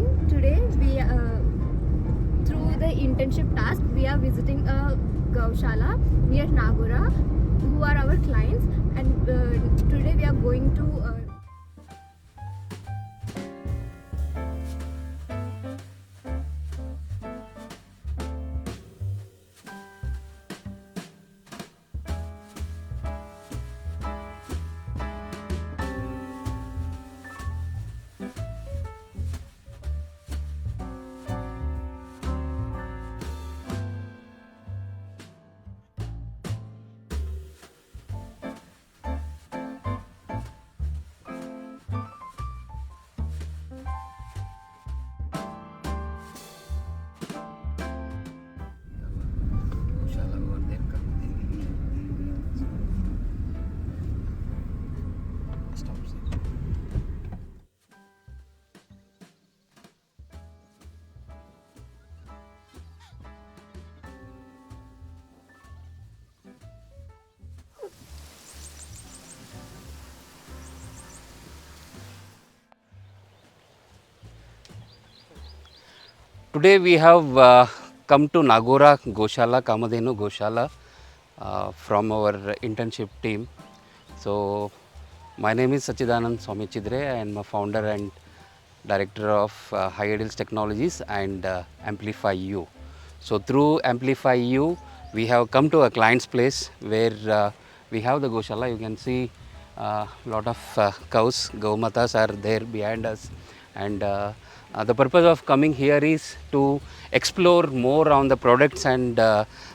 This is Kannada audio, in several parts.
morning. Today we through the internship task we are visiting a Gaushala near Nagora, who are our clients, and today we are going to Goshala over there. Stop. Today we have come to Nagora Goshala, Kamadhenu Goshala from our internship team. So my name is Sachidanand Swami Chidre. I am a founder and director of High Ideals Technologies and Amplify U. So through Amplify U, we have come to a client's place where we have the Goshala. You can see a lot of cows, Gaumatas are there behind us, and the purpose of coming here is to explore more on the products and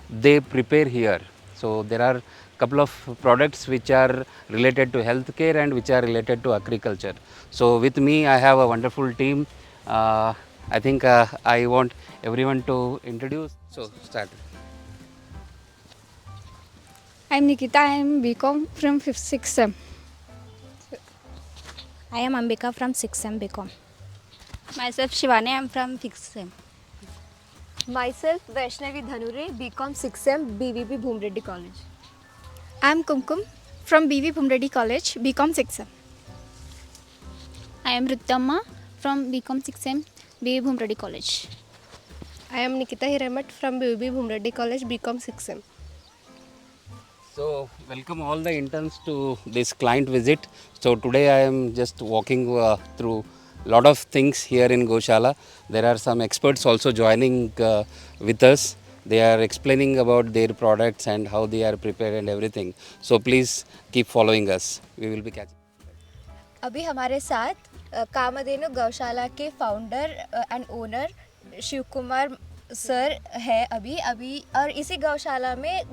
they prepare here. So there are couple of products which are related to healthcare and which are related to agriculture. So with me I have a wonderful team. I think I want everyone to introduce. So start. I'm Nikita. I'm BCom from 5th 6th sem. I am Ambika from 6M BCom. Myself Shivani, I am from 6th sem. Myself Vaishnavi Dhanure, BCom 6th sem, BVP Bhumreddy College. I am Kumkum from BV Bhumreddy College, BCom 6M. I am Rittamma from BCom 6M, BV Bhumreddy College. I am Nikita Hiremat from BB Bhumreddy College, BCom 6M. So welcome all the interns to this client visit. So today I am just walking through lot of things here in Goshala. There are some experts also joining with us. They are explaining about their products and how they are prepared and everything. So please keep following us. We will be catching. अभी हमारे साथ कामधेनु गौशाला के founder and owner Shiv Kumar sir है अभी और इसी गौशाला में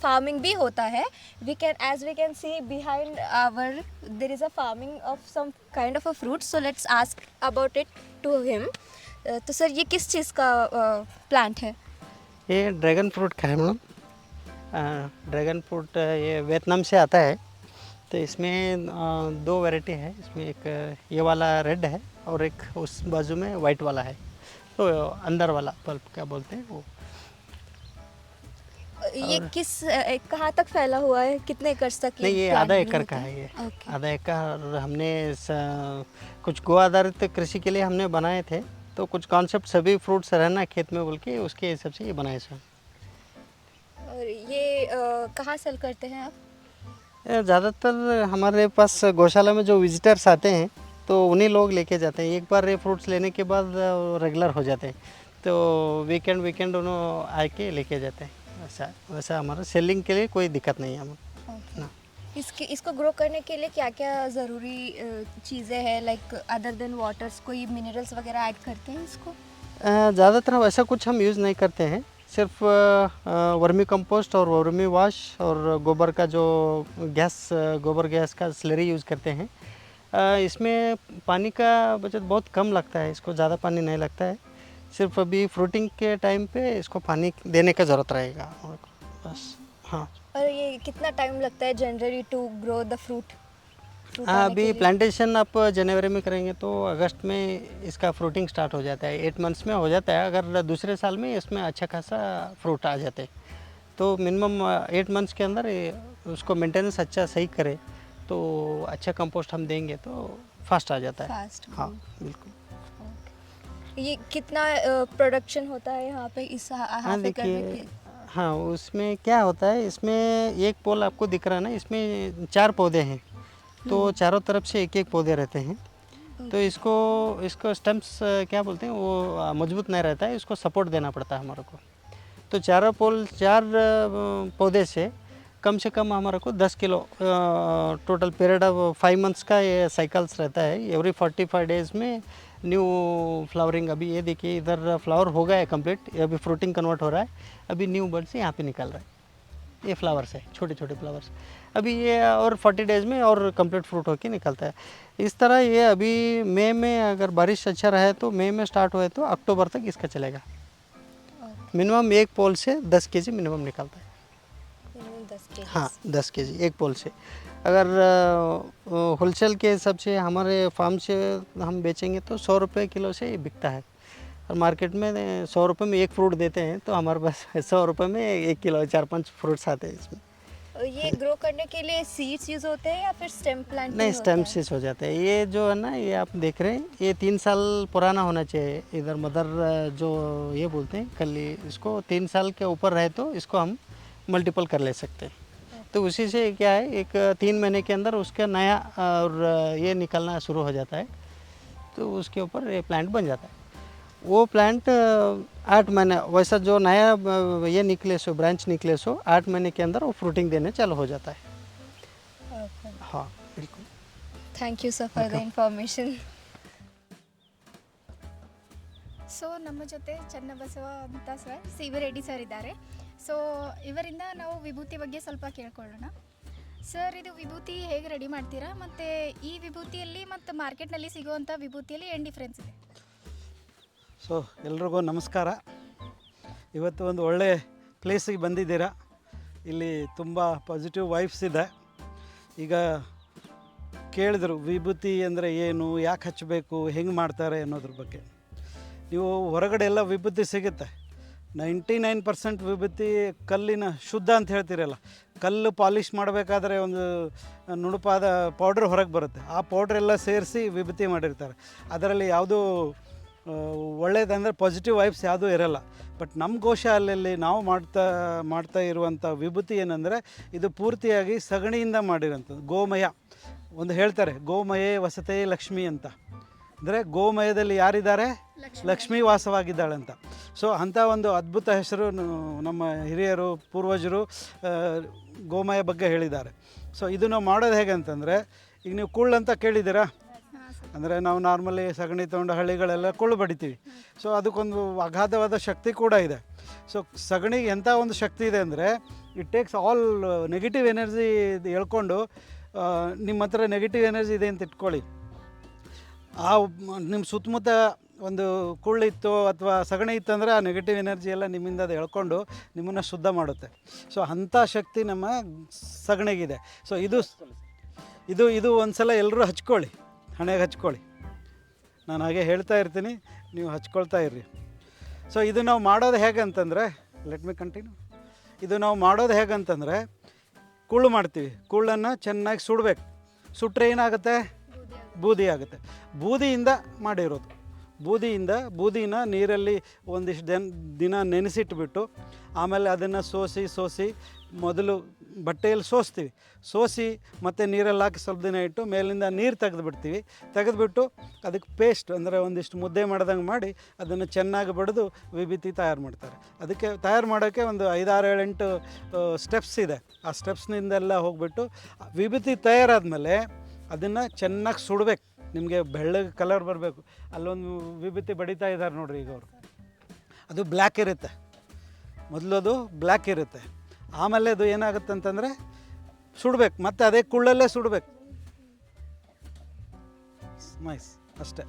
फार्मिंग भी होता है. We can see behind our there is a farming of some kind of a fruit. So let's ask about it to him. तो सर ये किस चीज़ का प्लांट है? ये ड्रैगन फ्रूट का है मैडम. ड्रैगन फ्रूट ये वियतनाम से आता है. तो इसमें दो वैरायटी है. इसमें एक ये वाला रेड है और एक उस बाजू में वाइट वाला है. तो अंदर वाला पल्प क्या बोलते हैं वो. ये किस कहाँ तक फैला हुआ है? कितने एकड़ तक? नहीं, ये आधा एकड़ का है. ये आधा एकड़. और हमने कुछ गो आधारित कृषि के लिए हमने बनाए थे. तो कुछ कॉन्सेप्ट सभी फ्रूट्स रहना खेत में बोल के उसके हिसाब से ये बनाए सर. और ये कहाँ सेल करते हैं आप? ज़्यादातर हमारे पास गौशाला में जो विजिटर्स आते हैं तो उन्हीं लोग लेके जाते हैं. एक बार ये फ्रूट्स लेने के बाद रेगुलर हो जाते हैं. तो वीकेंड उन्होंने आके लेके जाते हैं. वैसा हमारा सेलिंग के लिए कोई दिक्कत नहीं है हमें. इसको ग्रो करने के लिए क्या क्या ज़रूरी चीज़ें हैं? लाइक अदर देन वाटर्स कोई मिनरल्स वगैरह ऐड करते हैं इसको? ज़्यादातर वैसा कुछ हम यूज़ नहीं करते हैं. सिर्फ वर्मी कंपोस्ट और वर्मी वाश और गोबर का जो गैस गोबर गैस का स्लरी यूज़ करते हैं. इसमें पानी का बचत बहुत कम लगता है. इसको ज़्यादा पानी नहीं लगता है. सिर्फ अभी फ्रूटिंग के टाइम पे इसको पानी देने का ज़रूरत रहेगा बस. हाँ. और ये कितना टाइम लगता है generally to grow the fruit? अभी प्लांटेशन आप जनवरी में करेंगे तो अगस्त में इसका फ्रूटिंग स्टार्ट हो जाता है. 8 मंथ्स में हो जाता है. अगर दूसरे साल में इसमें अच्छा खासा फ्रूट आ जाते हैं तो मिनिमम 8 मंथ्स के अंदर उसको मेंटेनेंस अच्छा सही करे तो अच्छा कंपोस्ट हम देंगे तो फास्ट आ जाता है. फास्ट. हाँ बिल्कुल. ये कितना प्रोडक्शन होता है यहाँ पे इस हाँ हाफ एकड़ में देखिए, हाँ उसमें क्या होता है, इसमें एक पोल आपको दिख रहा है ना, इसमें 4 पौधे हैं, तो चारों तरफ से एक एक पौधे रहते हैं। तो इसको स्टम्प्स क्या बोलते हैं, वो मजबूत नहीं रहता है, इसको सपोर्ट देना पड़ता है हमारे को। तो 4 पौधे से कम हमारे को 10 kilo total period of 5 months का ये साइकिल्स रहता है। एवरी 45 डेज़ में न्यू फ्लावरिंग। अभी ये देखिए इधर फ्लावर हो गया है कंप्लीट, अभी फ्रूटिंग कन्वर्ट हो रहा है, अभी न्यू बर्ड्स यहाँ पे निकल रहा है। ये फ्लावर्स है, छोटे छोटे फ्लावर्स। अभी ये और 40 डेज़ में और कंप्लीट फ्रूट होके निकलता है। इस तरह ये अभी मई में अगर बारिश अच्छा रहे तो मई में स्टार्ट हुए तो अक्टूबर तक इसका चलेगा। मिनिमम एक पोल से 10 केजी मिनिमम निकलता है। 10 के हाँ 10 केजी एक पोल से। अगर होलसेल के हिसाब से हमारे फार्म से हम बेचेंगे तो 100 रुपये किलो से ये बिकता है, और मार्केट में 100 रुपये में एक फ्रूट देते हैं, तो हमारे पास 100 रुपये में 1 किलो 4-5 फ्रूट्स आते हैं इसमें। ये ग्रो करने के लिए सीड्स यूज होते हैं या फिर स्टेम प्लांट? नहीं, स्टेम से हो जाते हैं। ये जो है ना, ये आप देख रहे हैं, ये 3 साल पुराना होना चाहिए। इधर मदर जो ये बोलते हैं कली, इसको 3 साल के ऊपर रहे तो इसको हम मल्टीपल कर ले सकते हैं। तो उसी से क्या है, एक 3 महीने के अंदर उसका नया और ये निकलना शुरू हो जाता है, तो उसके ऊपर ये प्लांट बन जाता है। वो प्लांट 8 महीने वैसा जो नया ये निकले सो ब्रांच निकले सो 8 महीने के अंदर वो फ्रूटिंग देने चालू हो जाता है। हाँ बिल्कुल। Thank you sir for the information. So ನಮ್ಮ ಜೊತೆ ಚನ್ನಬಸವ ಅಂತ sir C V Reddy sir ಇದ್ದಾರೆ. ಸೊ ಇವರಿಂದ ನಾವು ವಿಭೂತಿ ಬಗ್ಗೆ ಸ್ವಲ್ಪ ಕೇಳ್ಕೊಳ್ಳೋಣ. ಸರ್, ಇದು ವಿಭೂತಿ ಹೇಗೆ ರೆಡಿ ಮಾಡ್ತೀರಾ, ಮತ್ತು ಈ ವಿಭೂತಿಯಲ್ಲಿ ಮತ್ತು ಮಾರ್ಕೆಟ್ನಲ್ಲಿ ಸಿಗುವಂಥ ವಿಭೂತಿಯಲ್ಲಿ ಏನು ಡಿಫ್ರೆನ್ಸ್ ಇದೆ? ಸೊ ಎಲ್ರಿಗೂ ನಮಸ್ಕಾರ. ಇವತ್ತು ಒಂದು ಒಳ್ಳೆ ಪ್ಲೇಸಿಗೆ ಬಂದಿದ್ದೀರಾ. ಇಲ್ಲಿ ತುಂಬ ಪಾಸಿಟಿವ್ ವೈಬ್ಸ್ ಇದೆ. ಈಗ ಕೇಳಿದ್ರು ವಿಭೂತಿ ಅಂದರೆ ಏನು, ಯಾಕೆ ಹಚ್ಚಬೇಕು, ಹೆಂಗೆ ಮಾಡ್ತಾರೆ ಅನ್ನೋದ್ರ ಬಗ್ಗೆ. ನೀವು ಹೊರಗಡೆ ಎಲ್ಲ ವಿಭೂತಿ ಸಿಗುತ್ತೆ, 99% ವಿಭೂತಿ ಕಲ್ಲಿನ ಶುದ್ಧ ಅಂತ ಹೇಳ್ತೀರಲ್ಲ, ಕಲ್ಲು ಪಾಲಿಷ್ ಮಾಡಬೇಕಾದ್ರೆ ಒಂದು ನುಣುಪಾದ ಪೌಡ್ರ್ ಹೊರಗೆ ಬರುತ್ತೆ, ಆ ಪೌಡ್ರೆಲ್ಲ ಸೇರಿಸಿ ವಿಭೂತಿ ಮಾಡಿರ್ತಾರೆ. ಅದರಲ್ಲಿ ಯಾವುದೂ ಒಳ್ಳೇದಂದರೆ ಪಾಸಿಟಿವ್ ವೈಬ್ಸ್ ಯಾವುದೂ ಇರಲ್ಲ. ಬಟ್ ನಮ್ಮ ಗೋಶಾಲೆಯಲ್ಲಿ ನಾವು ಮಾಡ್ತಾ ಇರುವಂಥ ವಿಭೂತಿ ಏನಂದರೆ, ಇದು ಪೂರ್ತಿಯಾಗಿ ಸಗಣಿಯಿಂದ ಮಾಡಿರೋಂಥದ್ದು, ಗೋಮಯ. ಒಂದು ಹೇಳ್ತಾರೆ ಗೋಮಯೇ ವಸತೆ ಲಕ್ಷ್ಮಿ ಅಂತ, ಅಂದರೆ ಗೋಮಯದಲ್ಲಿ ಯಾರಿದ್ದಾರೆ, ಲಕ್ಷ್ಮೀ ವಾಸವಾಗಿದ್ದಾಳೆ ಅಂತ. ಸೊ ಅಂಥ ಒಂದು ಅದ್ಭುತ ಹೆಸರು ನಮ್ಮ ಹಿರಿಯರು ಪೂರ್ವಜರು ಗೋಮಯ ಬಗ್ಗೆ ಹೇಳಿದ್ದಾರೆ. ಸೊ ಇದು ನಾವು ಮಾಡೋದು ಹೇಗೆ ಅಂತಂದರೆ, ಈಗ ನೀವು ಕುಳ್ಳು ಅಂತ ಕೇಳಿದ್ದೀರಾ, ಅಂದರೆ ನಾವು ನಾರ್ಮಲಿ ಸಗಣಿ ತೊಗೊಂಡು ಹಳ್ಳಿಗಳೆಲ್ಲ ಕುಳ್ಳು ಬಡಿತೀವಿ. ಸೊ ಅದಕ್ಕೊಂದು ಅಗಾಧವಾದ ಶಕ್ತಿ ಕೂಡ ಇದೆ. ಸೊ ಸಗಣಿಗೆ ಎಂಥ ಒಂದು ಶಕ್ತಿ ಇದೆ ಅಂದರೆ, it takes all negative energy ಹೇಳ್ಕೊಂಡು, ನಿಮ್ಮ ಹತ್ರ ನೆಗೆಟಿವ್ ಎನರ್ಜಿ ಇದೆ ಅಂತ ಇಟ್ಕೊಳ್ಳಿ, ಆ ನಿಮ್ಮ ಸುತ್ತಮುತ್ತ ಒಂದು ಕುಳ್ಳಿತ್ತು ಅಥವಾ ಸಗಣಿ ಇತ್ತಂದರೆ ಆ ನೆಗೆಟಿವ್ ಎನರ್ಜಿ ಎಲ್ಲ ನಿಮ್ಮಿಂದ ಅದು ಎಳ್ಕೊಂಡು ನಿಮ್ಮನ್ನು ಶುದ್ಧ ಮಾಡುತ್ತೆ. ಸೊ ಅಂಥ ಶಕ್ತಿ ನಮ್ಮ ಸಗಣಿಗಿದೆ. ಸೊ ಇದು ಒಂದು ಸಲ ಎಲ್ಲರೂ ಹಚ್ಕೊಳ್ಳಿ, ಹಣೆಗೆ ಹಚ್ಕೊಳ್ಳಿ. ನಾನು ಹಾಗೆ ಹೇಳ್ತಾ ಇರ್ತೀನಿ, ನೀವು ಹಚ್ಕೊಳ್ತಾ ಇರ್ರಿ. ಸೊ ಇದು ನಾವು ಮಾಡೋದು ಹೇಗೆ ಅಂತಂದರೆ, ಲೆಟ್ ಮಿ ಕಂಟಿನ್ಯೂ. ಇದು ನಾವು ಮಾಡೋದು ಹೇಗಂತಂದರೆ, ಕುಳ್ಳು ಮಾಡ್ತೀವಿ, ಕುಳ್ಳನ್ನು ಚೆನ್ನಾಗಿ ಸುಡಬೇಕು. ಸುಟ್ಟರೆ ಏನಾಗುತ್ತೆ, ಬೂದಿ ಆಗುತ್ತೆ. ಬೂದಿಯಿಂದ ಮಾಡಿರೋದು, ಬೂದಿನ ನೀರಲ್ಲಿ ಒಂದಿಷ್ಟು ದಿನ ನೆನೆಸಿಟ್ಬಿಟ್ಟು, ಆಮೇಲೆ ಅದನ್ನು ಸೋಸಿ ಮೊದಲು ಬಟ್ಟೆಯಲ್ಲಿ ಸೋಸಿ ಮತ್ತು ನೀರಲ್ಲಿ ಹಾಕಿ ಸ್ವಲ್ಪ ದಿನ ಇಟ್ಟು ಮೇಲಿಂದ ನೀರು ತೆಗೆದುಬಿಟ್ಟು ಅದಕ್ಕೆ ಪೇಸ್ಟ್ ಅಂದರೆ ಒಂದಿಷ್ಟು ಮುದ್ದೆ ಮಾಡ್ದಂಗೆ ಮಾಡಿ ಅದನ್ನು ಚೆನ್ನಾಗಿ ಬಡಿದು ವಿಭೂತಿ ತಯಾರು ಮಾಡ್ತಾರೆ. ಅದಕ್ಕೆ ತಯಾರು ಮಾಡೋಕ್ಕೆ ಒಂದು 5-6-7-8 ಸ್ಟೆಪ್ಸ್ ಇದೆ. ಆ ಸ್ಟೆಪ್ಸ್ನಿಂದೆಲ್ಲ ಹೋಗಿಬಿಟ್ಟು ವಿಭೂತಿ ತಯಾರಾದಮೇಲೆ ಅದನ್ನು ಚೆನ್ನಾಗಿ ಸುಡಬೇಕು. ನಿಮಗೆ ಬೆಳ್ಳಗೆ ಕಲರ್ ಬರಬೇಕು. ಅಲ್ಲೊಂದು ವಿಭೂತಿ ಬಡಿತಾ ಇದ್ದಾರೆ ನೋಡ್ರಿ ಈಗ ಅವರು, ಅದು ಬ್ಲ್ಯಾಕ್ ಇರುತ್ತೆ, ಮೊದಲು ಅದು ಬ್ಲ್ಯಾಕ್ ಇರುತ್ತೆ. ಆಮೇಲೆ ಅದು ಏನಾಗುತ್ತೆ ಅಂತಂದರೆ ಸುಡಬೇಕು, ಮತ್ತು ಅದೇ ಕುಳ್ಳಲ್ಲೇ ಸುಡಬೇಕು. ನೈಸ್, ಅಷ್ಟೇ.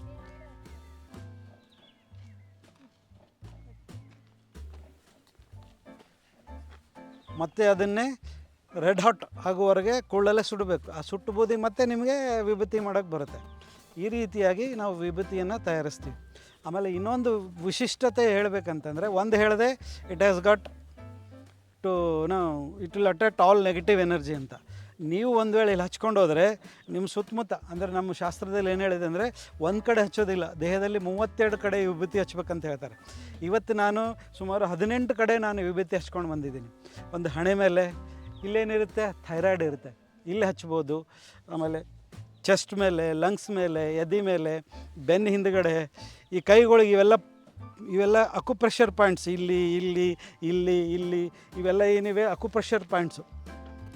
ಮತ್ತು ಅದನ್ನೇ ರೆಡ್ ಹಾಟ್ ಆಗುವವರೆಗೆ ಕುಳ್ಳಲ್ಲೇ ಸುಡಬೇಕು. ಆ ಸುಟ್ಟು ಬೂದಿ ಮತ್ತೆ ನಿಮಗೆ ವಿಭೂತಿ ಮಾಡೋಕ್ಕೆ ಬರುತ್ತೆ. ಈ ರೀತಿಯಾಗಿ ನಾವು ವಿಭೂತಿಯನ್ನು ತಯಾರಿಸ್ತೀವಿ. ಆಮೇಲೆ ಇನ್ನೊಂದು ವಿಶಿಷ್ಟತೆ ಹೇಳಬೇಕಂತಂದರೆ, ಒಂದು ಹೇಳಿದೆ, it has got it will attract all negative energy ಅಂತ. ನೀವು ಒಂದು ವೇಳೆ ಇಲ್ಲಿ ಹಚ್ಕೊಂಡು ಹೋದರೆ ನಿಮ್ಮ ಸುತ್ತಮುತ್ತ ಅಂದರೆ ನಮ್ಮ ಶಾಸ್ತ್ರದಲ್ಲಿ ಏನು ಹೇಳಿದೆ ಅಂದರೆ ಒಂದು ಕಡೆ ಹಚ್ಚೋದಿಲ್ಲ, ದೇಹದಲ್ಲಿ 32 ಕಡೆ ವಿಭೂತಿ ಹಚ್ಬೇಕಂತ ಹೇಳ್ತಾರೆ. ಇವತ್ತು ನಾನು ಸುಮಾರು 18 ಕಡೆ ನಾನು ವಿಭೂತಿ ಹಚ್ಕೊಂಡು ಬಂದಿದ್ದೀನಿ. ಒಂದು ಹಣೆ ಮೇಲೆ ಇಲ್ಲೇನಿರುತ್ತೆ, ಥೈರಾಯ್ಡ್ ಇರುತ್ತೆ, ಇಲ್ಲಿ ಹಚ್ಬೋದು. ಆಮೇಲೆ ಚೆಸ್ಟ್ ಮೇಲೆ, ಲಂಗ್ಸ್ ಮೇಲೆ, ಎದೆ ಮೇಲೆ, ಬೆನ್ನ ಹಿಂದುಗಡೆ, ಈ ಕೈಗಳಿಗೆ ಇವೆಲ್ಲ ಅಕ್ಯುಪ್ರೆಷರ್ ಪಾಯಿಂಟ್ಸ್, ಇಲ್ಲಿ ಇಲ್ಲಿ ಇಲ್ಲಿ ಇಲ್ಲಿ ಇವೆಲ್ಲ ಏನಿವೆ ಅಕ್ಯುಪ್ರೆಷರ್ ಪಾಯಿಂಟ್ಸು.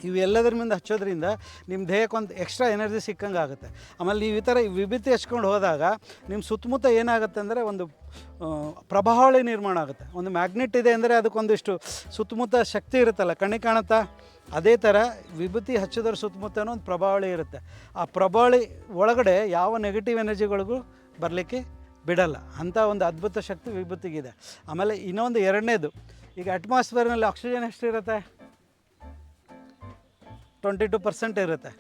ಇವೆಲ್ಲದರ ಮುಂದೆ ಹಚ್ಚೋದ್ರಿಂದ ನಿಮ್ಮ ದೇಹಕ್ಕೆ ಒಂದು ಎಕ್ಸ್ಟ್ರಾ ಎನರ್ಜಿ ಸಿಕ್ಕಂಗೆ ಆಗುತ್ತೆ. ಆಮೇಲೆ ನೀವು ಈ ಥರ ವಿಭೂತಿ ಹಚ್ಕೊಂಡು ಹೋದಾಗ ನಿಮ್ಮ ಸುತ್ತಮುತ್ತ ಏನಾಗುತ್ತೆ ಅಂದರೆ ಒಂದು ಪ್ರಭಾವಳಿ ನಿರ್ಮಾಣ ಆಗುತ್ತೆ. ಒಂದು ಮ್ಯಾಗ್ನೆಟ್ ಇದೆ ಅಂದರೆ ಅದಕ್ಕೊಂದಿಷ್ಟು ಸುತ್ತಮುತ್ತ ಶಕ್ತಿ ಇರುತ್ತಲ್ಲ, ಕಣ್ಣಿಗೆ ಕಾಣುತ್ತಾ? ಅದೇ ಥರ ವಿಭೂತಿ ಹಚ್ಚೋದ್ರ ಸುತ್ತಮುತ್ತನೂ ಒಂದು ಪ್ರಭಾವಳಿ ಇರುತ್ತೆ. ಆ ಪ್ರಭಾವಳಿ ಒಳಗಡೆ ಯಾವ ನೆಗೆಟಿವ್ ಎನರ್ಜಿಗಳಿಗೂ ಬರಲಿಕ್ಕೆ ಬಿಡಲ್ಲ. ಅಂಥ ಒಂದು ಅದ್ಭುತ ಶಕ್ತಿ ವಿಭೂತಿಗಿದೆ. ಆಮೇಲೆ ಇನ್ನೊಂದು ಎರಡನೇದು, ಈಗ ಅಟ್ಮಾಸ್ಫಿಯರ್ನಲ್ಲಿ ಆಕ್ಸಿಜನ್ ಎಷ್ಟಿರುತ್ತೆ? 22% ಇರುತ್ತೆ.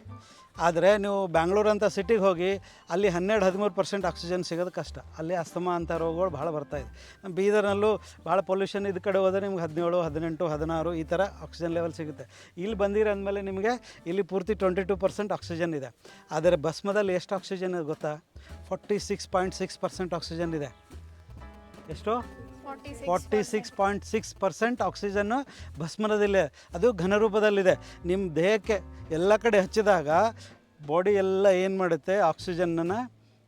ಆದರೆ ನೀವು ಬ್ಯಾಂಗ್ಳೂರು ಅಂತ ಸಿಟಿಗೆ ಹೋಗಿ ಅಲ್ಲಿ 12-13% ಆಕ್ಸಿಜನ್ ಸಿಗೋದು ಕಷ್ಟ. ಅಲ್ಲಿ ಅಸ್ತಮಾ ಅಂತ ರೋಗಗಳು ಭಾಳ ಬರ್ತಾಯಿದೆ. ನಮ್ಮ ಬೀದರ್ನಲ್ಲೂ ಭಾಳ ಪೊಲ್ಯೂಷನ್ ಇದು ಕಡೆ ಹೋದರೆ ನಿಮ್ಗೆ 17, 18, 16 ಈ ಥರ ಆಕ್ಸಿಜನ್ ಲೆವೆಲ್ ಸಿಗುತ್ತೆ. ಇಲ್ಲಿ ಬಂದಿರ ಅಂದಮೇಲೆ ನಿಮಗೆ ಇಲ್ಲಿ ಪೂರ್ತಿ 22% ಆಕ್ಸಿಜನ್ ಇದೆ. ಆದರೆ ಭಸ್ಮದಲ್ಲಿ ಎಷ್ಟು ಆಕ್ಸಿಜನ್ ಇದೆ ಗೊತ್ತಾ? 46.6% ಆಕ್ಸಿಜನ್ ಇದೆ. ಎಷ್ಟು? 46.6% ಆಕ್ಸಿಜನ್ನು ಭಸ್ಮರದಲ್ಲಿದೆ. ಅದು ಘನರೂಪದಲ್ಲಿದೆ. ನಿಮ್ಮ ದೇಹಕ್ಕೆ ಎಲ್ಲ ಕಡೆ ಹಚ್ಚಿದಾಗ ಬಾಡಿ ಎಲ್ಲ ಏನು ಮಾಡುತ್ತೆ, ಆಕ್ಸಿಜನ್ನನ್ನು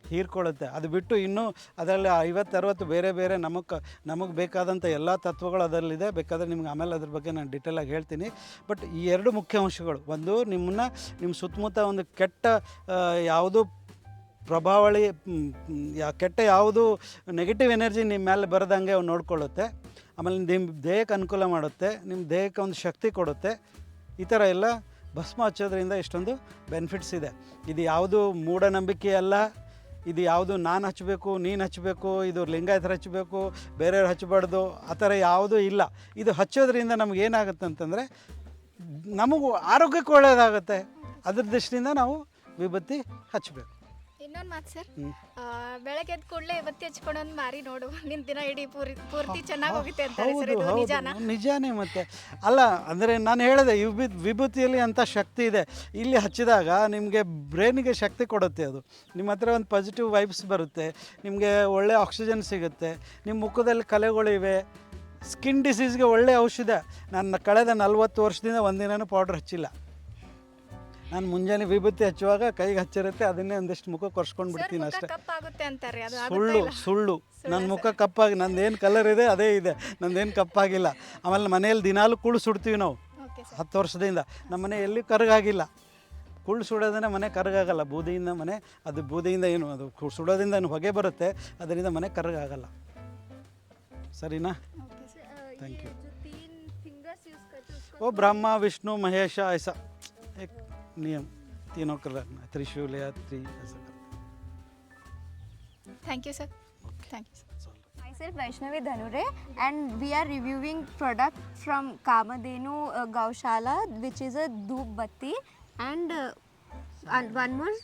ಹೀರ್ಕೊಳ್ಳುತ್ತೆ. ಅದು ಬಿಟ್ಟು ಇನ್ನೂ ಅದರಲ್ಲಿ 50-60 ಬೇರೆ ಬೇರೆ ನಮಗೆ ಬೇಕಾದಂಥ ಎಲ್ಲ ತತ್ವಗಳು ಅದರಲ್ಲಿದೆ. ಬೇಕಾದರೆ ನಿಮ್ಗೆ ಆಮೇಲೆ ಅದ್ರ ಬಗ್ಗೆ ನಾನು ಡಿಟೇಲಾಗಿ ಹೇಳ್ತೀನಿ. ಬಟ್ ಈ ಎರಡು ಮುಖ್ಯ ಅಂಶಗಳು, ಒಂದು ನಿಮ್ಮ ಸುತ್ತಮುತ್ತ ಒಂದು ಕೆಟ್ಟ ಯಾವುದು ಪ್ರಭಾವಳಿ, ಕೆಟ್ಟ ಯಾವುದು ನೆಗೆಟಿವ್ ಎನರ್ಜಿ ನಿಮ್ಮ ಮೇಲೆ ಬರದಂಗೆ ಅವ್ನು ನೋಡ್ಕೊಳ್ಳುತ್ತೆ. ಆಮೇಲೆ ನಿಮ್ಮ ದೇಹಕ್ಕೆ ಅನುಕೂಲ ಮಾಡುತ್ತೆ, ನಿಮ್ಮ ದೇಹಕ್ಕೆ ಒಂದು ಶಕ್ತಿ ಕೊಡುತ್ತೆ. ಈ ಥರ ಎಲ್ಲ ಭಸ್ಮ ಹಚ್ಚೋದ್ರಿಂದ ಇಷ್ಟೊಂದು ಬೆನಿಫಿಟ್ಸ್ ಇದೆ. ಇದು ಯಾವುದು ಮೂಢನಂಬಿಕೆ ಅಲ್ಲ, ಇದು ಯಾವುದು ನಾನು ಹಚ್ಚಬೇಕು, ನೀನು ಹಚ್ಚಬೇಕು, ಇದು ಲಿಂಗಾಯತರು ಹಚ್ಚಬೇಕು, ಬೇರೆಯವ್ರು ಹಚ್ಚಬಾರ್ದು, ಆ ಥರ ಯಾವುದೂ ಇಲ್ಲ. ಇದು ಹಚ್ಚೋದ್ರಿಂದ ನಮಗೇನಾಗುತ್ತೆ ಅಂತಂದರೆ ನಮಗೂ ಆರೋಗ್ಯಕ್ಕೆ ಒಳ್ಳೆಯದಾಗುತ್ತೆ. ಅದ್ರ ದೃಷ್ಟಿಯಿಂದ ನಾವು ವಿಭೂತಿ ಹಚ್ಚಬೇಕು. ಇನ್ನೊಂದು ಮಾತು ಸರ್, ಬೆಳಗ್ಗೆ ಎದ್ದ ಕೂಡಲೇ ಇವತ್ತಿ ಹಚ್ಕೊಂಡೊಂದು ಮಾರಿ ನೋಡು, ನಿನ್ನ ದಿನ ಇಡೀ ಪೂರ್ತಿ ಚೆನ್ನಾಗಿ ಹೋಗುತ್ತೆ ಅಂತಾರೆ ಸರ್. ಇದು ನಿಜಾನಾ? ನಿಜಾನೇ. ಮತ್ತೆ ಅಲ್ಲ ಅಂದರೆ ನಾನು ಹೇಳಿದೆ, ವಿಭೂತಿಯಲ್ಲಿ ಅಂಥ ಶಕ್ತಿ ಇದೆ. ಇಲ್ಲಿ ಹಚ್ಚಿದಾಗ ನಿಮಗೆ ಬ್ರೈನಿಗೆ ಶಕ್ತಿ ಕೊಡುತ್ತೆ. ಅದು ನಿಮ್ಮ ಹತ್ರ ಒಂದು ಪಾಸಿಟಿವ್ ವೈಬ್ಸ್ ಬರುತ್ತೆ, ನಿಮಗೆ ಒಳ್ಳೆ ಆಕ್ಸಿಜನ್ ಸಿಗುತ್ತೆ, ನಿಮ್ಮ ಮುಖದಲ್ಲಿ ಕಲೆಗಳಿವೆ. ಸ್ಕಿನ್ ಡಿಸೀಸ್ಗೆ ಒಳ್ಳೆ ಔಷಧ. ನಾನು ಕಳೆದ 40 ವರ್ಷದಿಂದ ಒಂದಿನೂ ಪೌಡ್ರ್ ಹಚ್ಚಿಲ್ಲ. ನಾನು ಮುಂಜಾನೆ ವಿಭೂತಿ ಹಚ್ಚುವಾಗ ಕೈಗೆ ಹಚ್ಚಿರುತ್ತೆ, ಅದನ್ನೇ ಒಂದಿಷ್ಟು ಮುಖ ಕೊರ್ಸ್ಕೊಂಡು ಬಿಡ್ತೀನಿ ಅಷ್ಟೇ. ಸುಳ್ಳು. ನನ್ನ ಮುಖ ಕಪ್ಪಾಗಿ, ನಂದೇನು ಕಲರ್ ಇದೆ ಅದೇ ಇದೆ, ನಂದೇನು ಕಪ್ಪಾಗಿಲ್ಲ. ಆಮೇಲೆ ಮನೆಯಲ್ಲಿ ದಿನಾಲು ಕುಳ್ಳು ಸುಡ್ತೀವಿ ನಾವು 10 ವರ್ಷದಿಂದ. ನಮ್ಮ ಮನೆ ಎಲ್ಲಿ ಕರಗಾಗಿಲ್ಲ. ಕುಳ್ಳು ಸುಡೋದನ್ನ ಮನೆ ಕರಗಾಗಲ್ಲ. ಬೂದಿಯಿಂದ ಮನೆ, ಅದು ಬೂದಿಯಿಂದ ಏನು, ಅದು ಸುಡೋದ್ರಿಂದ ಏನು ಹೊಗೆ ಬರುತ್ತೆ, ಅದರಿಂದ ಮನೆ ಕರಗಾಗಲ್ಲ. ಸರಿನಾ? Thank you. वो ब्रह्मा विष्णु महेश ऐसा एक नियम, तीनों का रखना, त्रिशूल या ऐसा करना. Thank you sir. Thank you. Myself Vaishnavi Dhanure, and we are reviewing product from Kamadhenu Gaushala, which is a dhoop batti and one more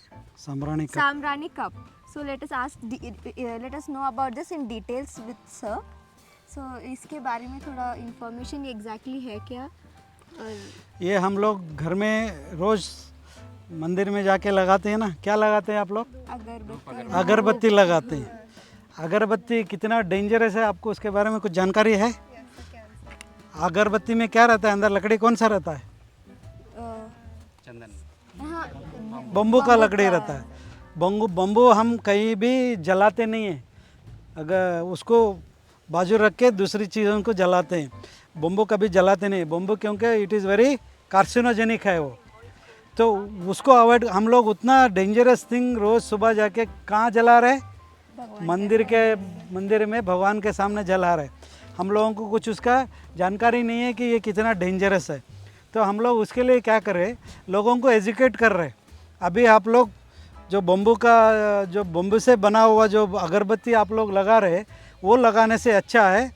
Samrani cup. So let us know about this in details with sir. So इसके बारे में थोड़ा इन्फॉर्मेशन एग्जैक्टली है क्या? और ये हम लोग घर में रोज़ मंदिर में जाके लगाते हैं ना. क्या लगाते हैं आप लोग? अगरबत्ती लगाते हैं. अगरबत्ती कितना डेंजरस है, आपको उसके बारे में कुछ जानकारी है? अगरबत्ती में क्या रहता है अंदर? लकड़ी कौन सा रहता है? चंदन. बम्बू का लकड़ी रहता है. बम्बू हम कहीं भी जलाते नहीं हैं. अगर उसको बाजू रख के दूसरी चीज़ों को जलाते हैं. बम्बू कभी जलाते नहीं. बम्बू क्योंकि इट इज़ वेरी कार्सिनोजेनिक है वो, तो उसको अवॉइड. हम लोग उतना डेंजरस थिंग रोज़ सुबह जाके कहाँ जला रहे? मंदिर में भगवान के सामने जला रहे. हम लोगों को कुछ उसका जानकारी नहीं है कि ये कितना डेंजरस है. तो हम लोग उसके लिए क्या कर रहे, लोगों को एजुकेट कर रहे. अभी आप लोग जो बम्बू से बना हुआ जो अगरबत्ती आप लोग लगा रहे, वो लगाने से अच्छा है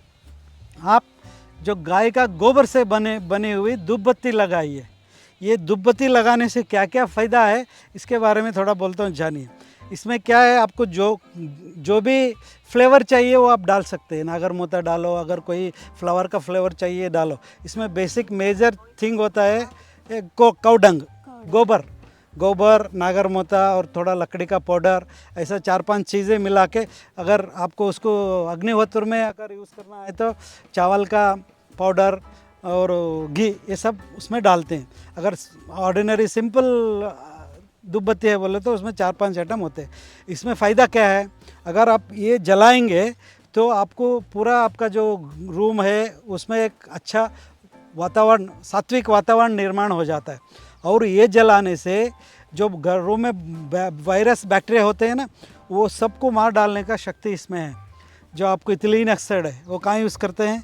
आप जो गाय का गोबर से बनी हुई धूप बत्ती लगाइए. ये धूप बत्ती लगाने से क्या क्या फ़ायदा है इसके बारे में थोड़ा बोलता हूँ, जानिए. इसमें क्या है, आपको जो भी फ्लेवर चाहिए वो आप डाल सकते हैं. नागर मोता डालो, अगर कोई फ्लावर का फ्लेवर चाहिए डालो. इसमें बेसिक मेजर थिंग होता है काऊ डंग. गोबर, नागर मोता और थोड़ा लकड़ी का पाउडर, ऐसा 4-5 चीज़ें मिला के अगर आपको उसको अग्निहोत्र में अगर यूज़ करना है तो चावल का पाउडर और घी ये सब उसमें डालते हैं। अगर ऑर्डिनरी सिंपल धूप बत्ती है बोले तो उसमें 4-5 आइटम होते हैं। इसमें फ़ायदा क्या है, अगर आप ये जलाएंगे तो आपको पूरा आपका जो रूम है उसमें एक अच्छा वातावरण, सात्विक वातावरण निर्माण हो जाता है। और ये जलाने से जो घरों में वायरस बैक्टीरिया होते हैं ना, वो सबको मार डालने का शक्ति इसमें है। जो आपको इथिलीन ऑक्साइड है वो कहाँ यूज़ करते हैं,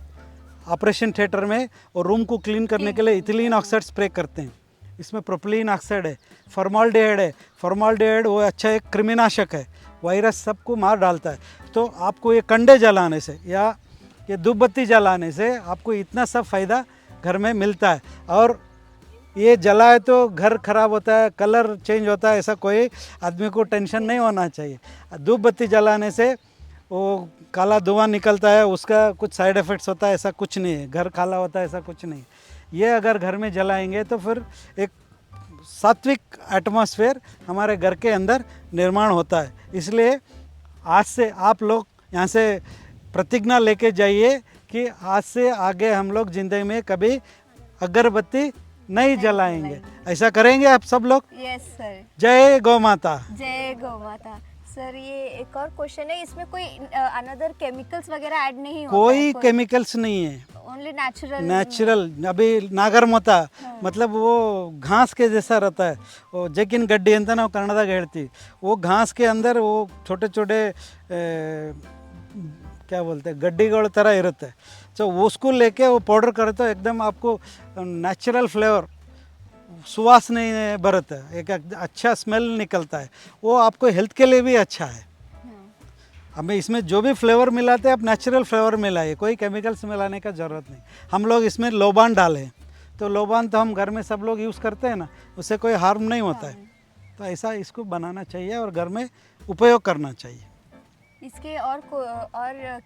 ऑपरेशन थिएटर में, और रूम को क्लीन करने के लिए इथिलीन ऑक्साइड स्प्रे करते हैं। इसमें प्रोपिलीन ऑक्साइड है, फॉर्माल्डिहाइड है। फॉर्माल्डिहाइड वो अच्छा एक कृमिनाशक है, वायरस सबको मार डालता है। तो आपको ये कंडे जलाने से या ये धूप बत्ती जलाने से आपको इतना सब फ़ायदा घर में मिलता है। और ये जलाए तो घर ख़राब होता है, कलर चेंज होता है, ऐसा कोई आदमी को टेंशन नहीं होना चाहिए। धूप बत्ती जलाने से वो काला धुआं निकलता है, उसका कुछ साइड इफ़ेक्ट्स होता है, ऐसा कुछ नहीं है। घर काला होता है, ऐसा कुछ नहीं। ये अगर घर में जलाएंगे तो फिर एक सात्विक एटमॉस्फेयर हमारे घर के अंदर निर्माण होता है। इसलिए आज से आप लोग यहाँ से प्रतिज्ञा लेके जाइए कि आज से आगे हम लोग ज़िंदगी में कभी अगरबत्ती नहीं जलाएंगे। ऐसा करेंगे आप सब लोग? Yes sir. जय गौ माता। जय गौ माता। सर ये एक और क्वेश्चन है, इसमें कोई अनदर केमिकल्स वगैरह ऐड नहीं होता कोई है? केमिकल्स नहीं है, ओनली नेचुरल। नेचुरल। अभी नागर मोता मतलब वो घास के जैसा रहता है, वो जकिन गड्डी अंत ना कन्नड़ದಾಗ ಹೇಳ್ತೀವಿ, वो घास के अंदर वो छोटे छोटे क्या बोलते हैं गड्ढीಗಳ ಥರ ಇರುತ್ತೆ। तो उसको लेके वो पाउडर करे तो एकदम आपको नेचुरल फ्लेवर, सुवास नहीं बरता है, एक अच्छा स्मेल निकलता है। वो आपको हेल्थ के लिए भी अच्छा है। हमें इसमें जो भी फ्लेवर मिलाते हैं आप नेचुरल फ्लेवर मिलाइए, कोई केमिकल्स मिलाने का ज़रूरत नहीं। हम लोग इसमें लोबान डालें तो लोबान तो हम घर में सब लोग यूज़ करते हैं ना, उससे कोई हार्म नहीं होता है। तो ऐसा इसको बनाना चाहिए और घर में उपयोग करना चाहिए। इसके और